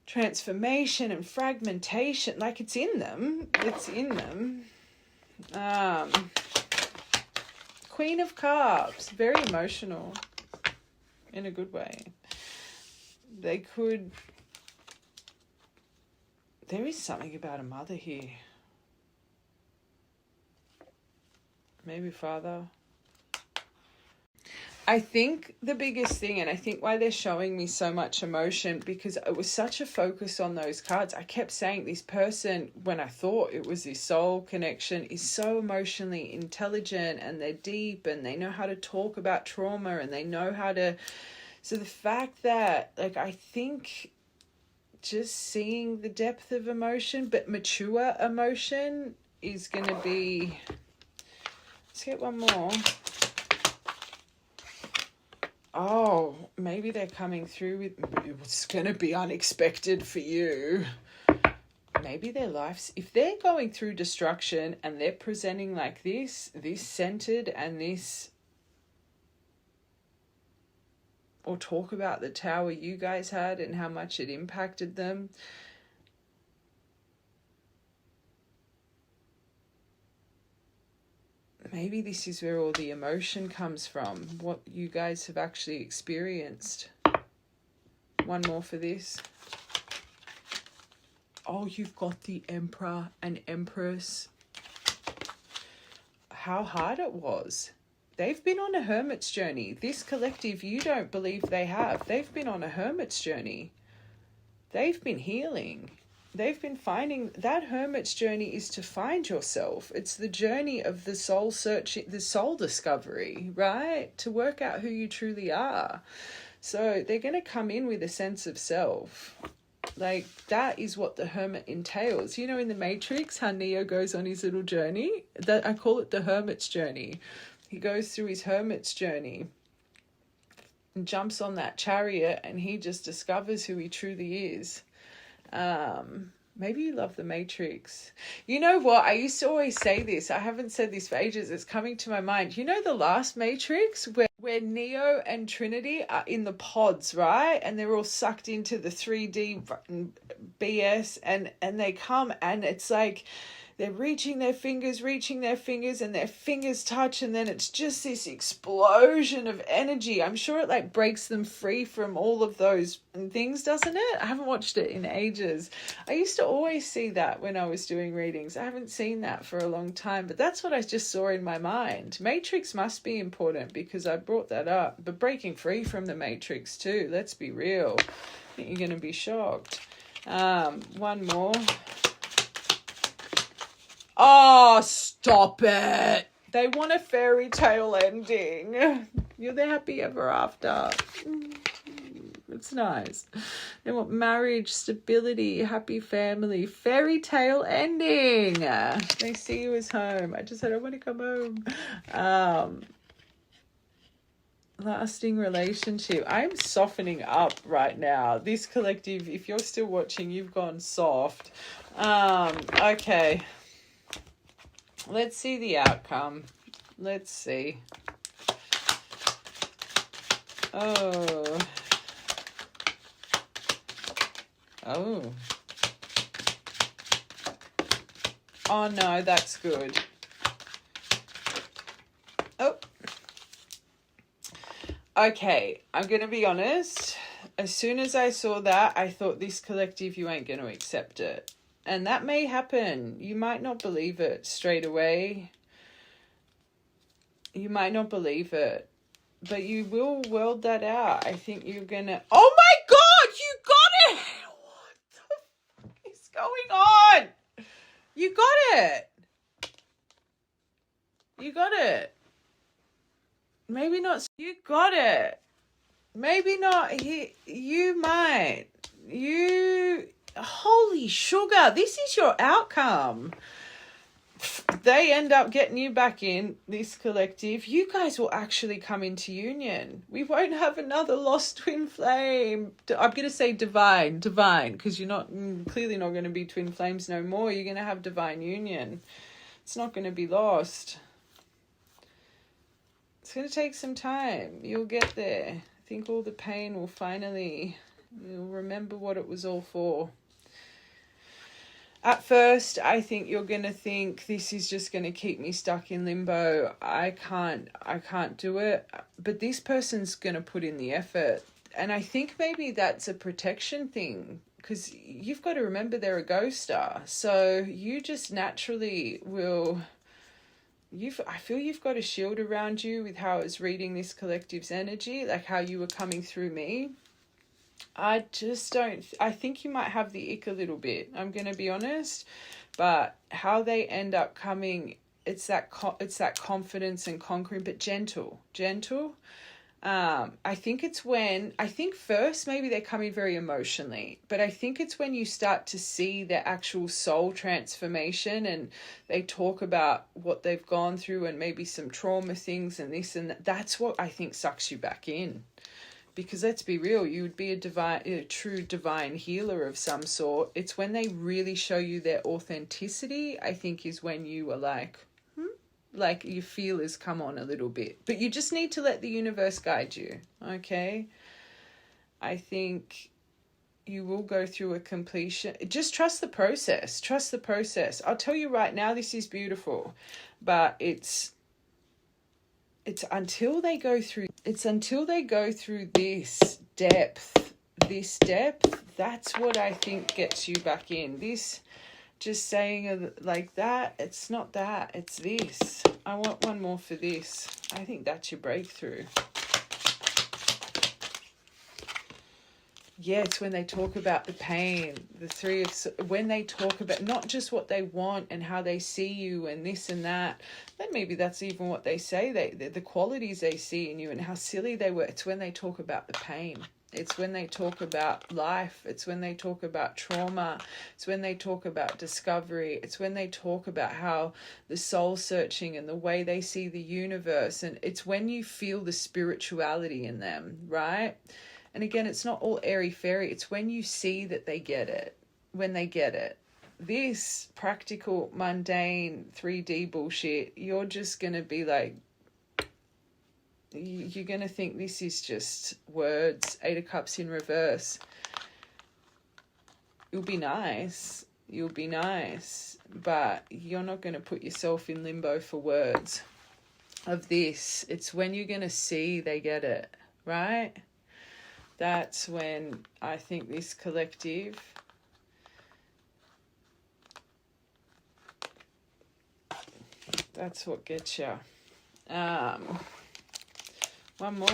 transformation and fragmentation. Like, it's in them. It's in them. Queen of Cups, very emotional in a good way. There is something about a mother here. Maybe father. I think the biggest thing, and I think why they're showing me so much emotion, because it was such a focus on those cards. I kept saying this person, when I thought it was this soul connection, is so emotionally intelligent, and they're deep, and they know how to talk about trauma, and they know how to... So the fact that, like, I think just seeing the depth of emotion, but mature emotion, is going to be... Let's get one more. Oh, maybe they're coming through with, it's going to be unexpected for you. Maybe their lives, if they're going through destruction and they're presenting like this centered and this, or talk about the tower you guys had and how much it impacted them. Maybe this is where all the emotion comes from, what you guys have actually experienced. One more for this. Oh, you've got the Emperor and Empress. How hard it was. They've been on a hermit's journey. This collective, you don't believe they have. They've been on a hermit's journey. They've been healing. They've been finding, that hermit's journey is to find yourself. It's the journey of the soul searching, the soul discovery, right? To work out who you truly are. So they're going to come in with a sense of self. Like, that is what the hermit entails. You know, in the Matrix, how Neo goes on his little journey? That I call it the hermit's journey. He goes through his hermit's journey and jumps on that chariot and he just discovers who he truly is. Maybe you love the Matrix. You know what? I used to always say this. I haven't said this for ages. It's coming to my mind. You know the last Matrix where Neo and Trinity are in the pods, right? And they're all sucked into the 3D BS and they come and it's like they're reaching their fingers and their fingers touch and then it's just this explosion of energy. I'm sure it like breaks them free from all of those things, doesn't it? I haven't watched it in ages. I used to always see that when I was doing readings. I haven't seen that for a long time, but that's what I just saw in my mind. Matrix must be important because I brought that up, but breaking free from the Matrix too. Let's be real. I think you're going to be shocked. One more. Oh, stop it. They want a fairy tale ending. You're the happy ever after. It's nice. They want marriage, stability, happy family, fairy tale ending. They see you as home. I just said, I want to come home. Lasting relationship. I'm softening up right now. This collective, if you're still watching, you've gone soft. Okay. Let's see the outcome. Let's see. Oh. Oh. Oh no, that's good. Oh. Okay, I'm going to be honest. As soon as I saw that, I thought this collective, you ain't going to accept it. And that may happen. You might not believe it straight away. You might not believe it. But you will world that out. I think you're going to... Oh my God! You got it! What the fuck is going on? You got it. You got it. Maybe not... You got it. Maybe not... You might. You... Holy sugar, this is your outcome. They end up getting you back in this collective. You guys will actually come into union. We won't have another lost twin flame. I'm going to say divine, because you're not clearly not going to be twin flames no more. You're going to have divine union. It's not going to be lost. It's going to take some time. You'll get there. I think all the pain will finally... You'll remember what it was all for. At first, I think you're going to think this is just going to keep me stuck in limbo. I can't do it. But this person's going to put in the effort. And I think maybe that's a protection thing because you've got to remember they're a ghost star. So you just naturally will... I feel you've got a shield around you with how it's reading this collective's energy, like how you were coming through me. I think you might have the ick a little bit, I'm going to be honest, but how they end up coming, it's that confidence and conquering, but gentle. I think first maybe they're coming very emotionally, but I think it's when you start to see their actual soul transformation and they talk about what they've gone through and maybe some trauma things and this and that. That's what I think sucks you back in. Because let's be real, you would be a true divine healer of some sort. It's when they really show you their authenticity, I think, is when you are like your feelers come on a little bit. But you just need to let the universe guide you, okay? I think you will go through a completion. Just trust the process. Trust the process. I'll tell you right now, this is beautiful. But it's until they go through this depth, that's what I think gets you back in. This, just saying like that, it's not that, it's this. I want one more for this. I think that's your breakthrough. Yeah, it's when they talk about the pain, when they talk about not just what they want and how they see you and this and that, then maybe that's even what they say, the qualities they see in you and how silly they were. It's when they talk about the pain. It's when they talk about life. It's when they talk about trauma. It's when they talk about discovery. It's when they talk about how the soul searching and the way they see the universe. And it's when you feel the spirituality in them, right? And again, it's not all airy-fairy. It's when you see that they get it, when they get it. This practical, mundane, 3D bullshit, you're just going to be like, you're going to think this is just words, 8 of Cups in reverse. You'll be nice, but you're not going to put yourself in limbo for words of this. It's when you're going to see they get it, right? That's when I think this collective, that's what gets you. One more.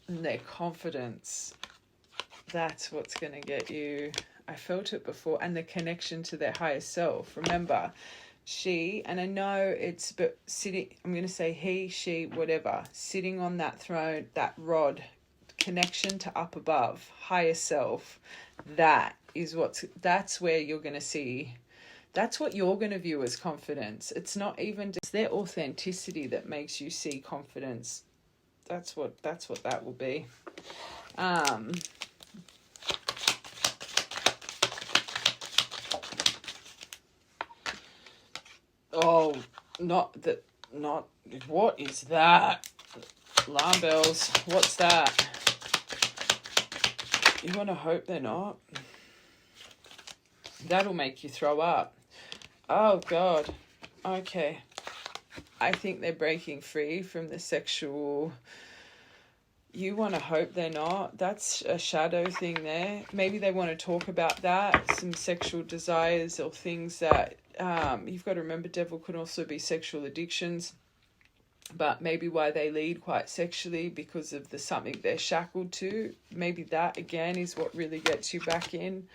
And their confidence. That's what's going to get you. I felt it before. And the connection to their higher self. Remember, she, and I know it's, but sitting, I'm going to say he, she, whatever, sitting on that throne, that rod, connection to up above, higher self, that's where you're going to see, that's what you're going to view as confidence. It's not even just their authenticity that makes you see confidence. That's what that will be. Oh, not, what is that? Alarm bells. What's that? You want to hope they're not. That'll make you throw up. Oh, God. Okay. I think they're breaking free from the sexual. You want to hope they're not. That's a shadow thing there. Maybe they want to talk about that, some sexual desires or things that, you've got to remember, devil can also be sexual addictions, but maybe why they lead quite sexually because of something they're shackled to. Maybe that, again, is what really gets you back in.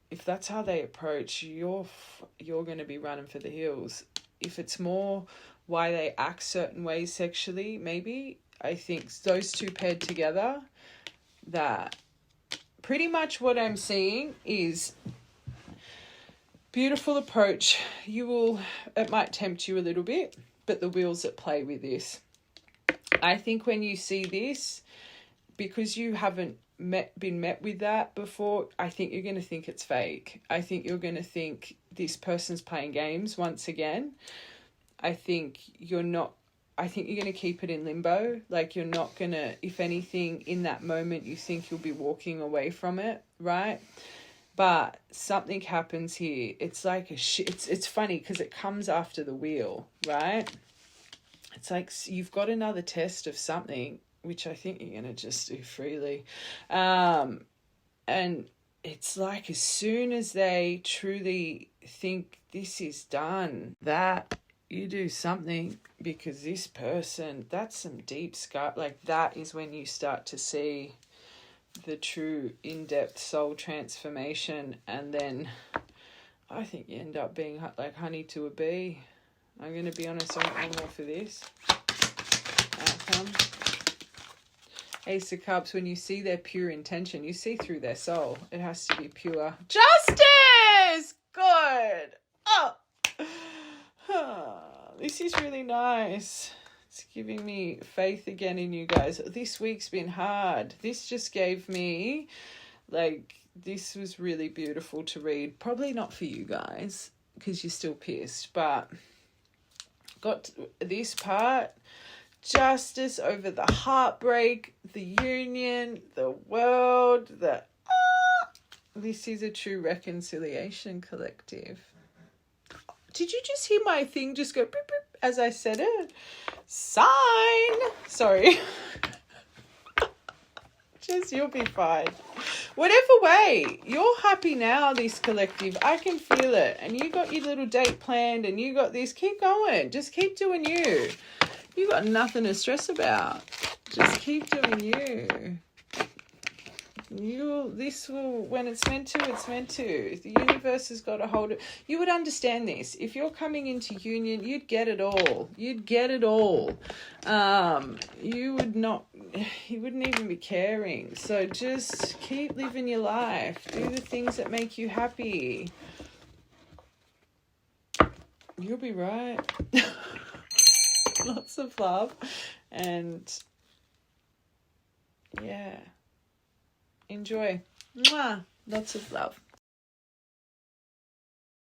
If that's how they approach, you're going to be running for the hills. If it's more why they act certain ways sexually, maybe, I think those two paired together, that pretty much what I'm seeing is beautiful approach. It might tempt you a little bit, but the wheels at play with this. I think when you see this, because you haven't been met with that before, I think you're going to think it's fake. I think you're going to think this person's playing games once again. I think you're going to keep it in limbo. Like, you're not going to, if anything, in that moment, you think you'll be walking away from it, right? But something happens here. It's like it's funny because it comes after the wheel, right? It's like you've got another test of something, which I think you're going to just do freely. And it's like as soon as they truly think this is done, that you do something, because this person, that's some deep scar. Like, that is when you start to see the true in-depth soul transformation. And then I think you end up being like honey to a bee. I'm going to be honest, I want more for this. Outcome. Ace of Cups, when you see their pure intention, you see through their soul. It has to be pure. Justice! Good. Oh. This is really nice. It's giving me faith again in you guys. This week's been hard. This just gave me, like, this was really beautiful to read. Probably not for you guys because you're still pissed, but got this part. Justice over the heartbreak, the union, the world, this is a true reconciliation collective. Did you just hear my thing just go boop, boop, as I said it? Sign. Sorry. Just, you'll be fine. Whatever way, you're happy now, this collective. I can feel it. And you got your little date planned and you got this. Keep going. Just keep doing you. You got nothing to stress about. Just keep doing you. This will, when it's meant to, it's meant to. The universe has got a hold of. You would understand this. If you're coming into union, you'd get it all. You'd get it all. You wouldn't even be caring. So just keep living your life. Do the things that make you happy. You'll be right. Lots of love. And yeah. Enjoy. Mwah. Lots of love.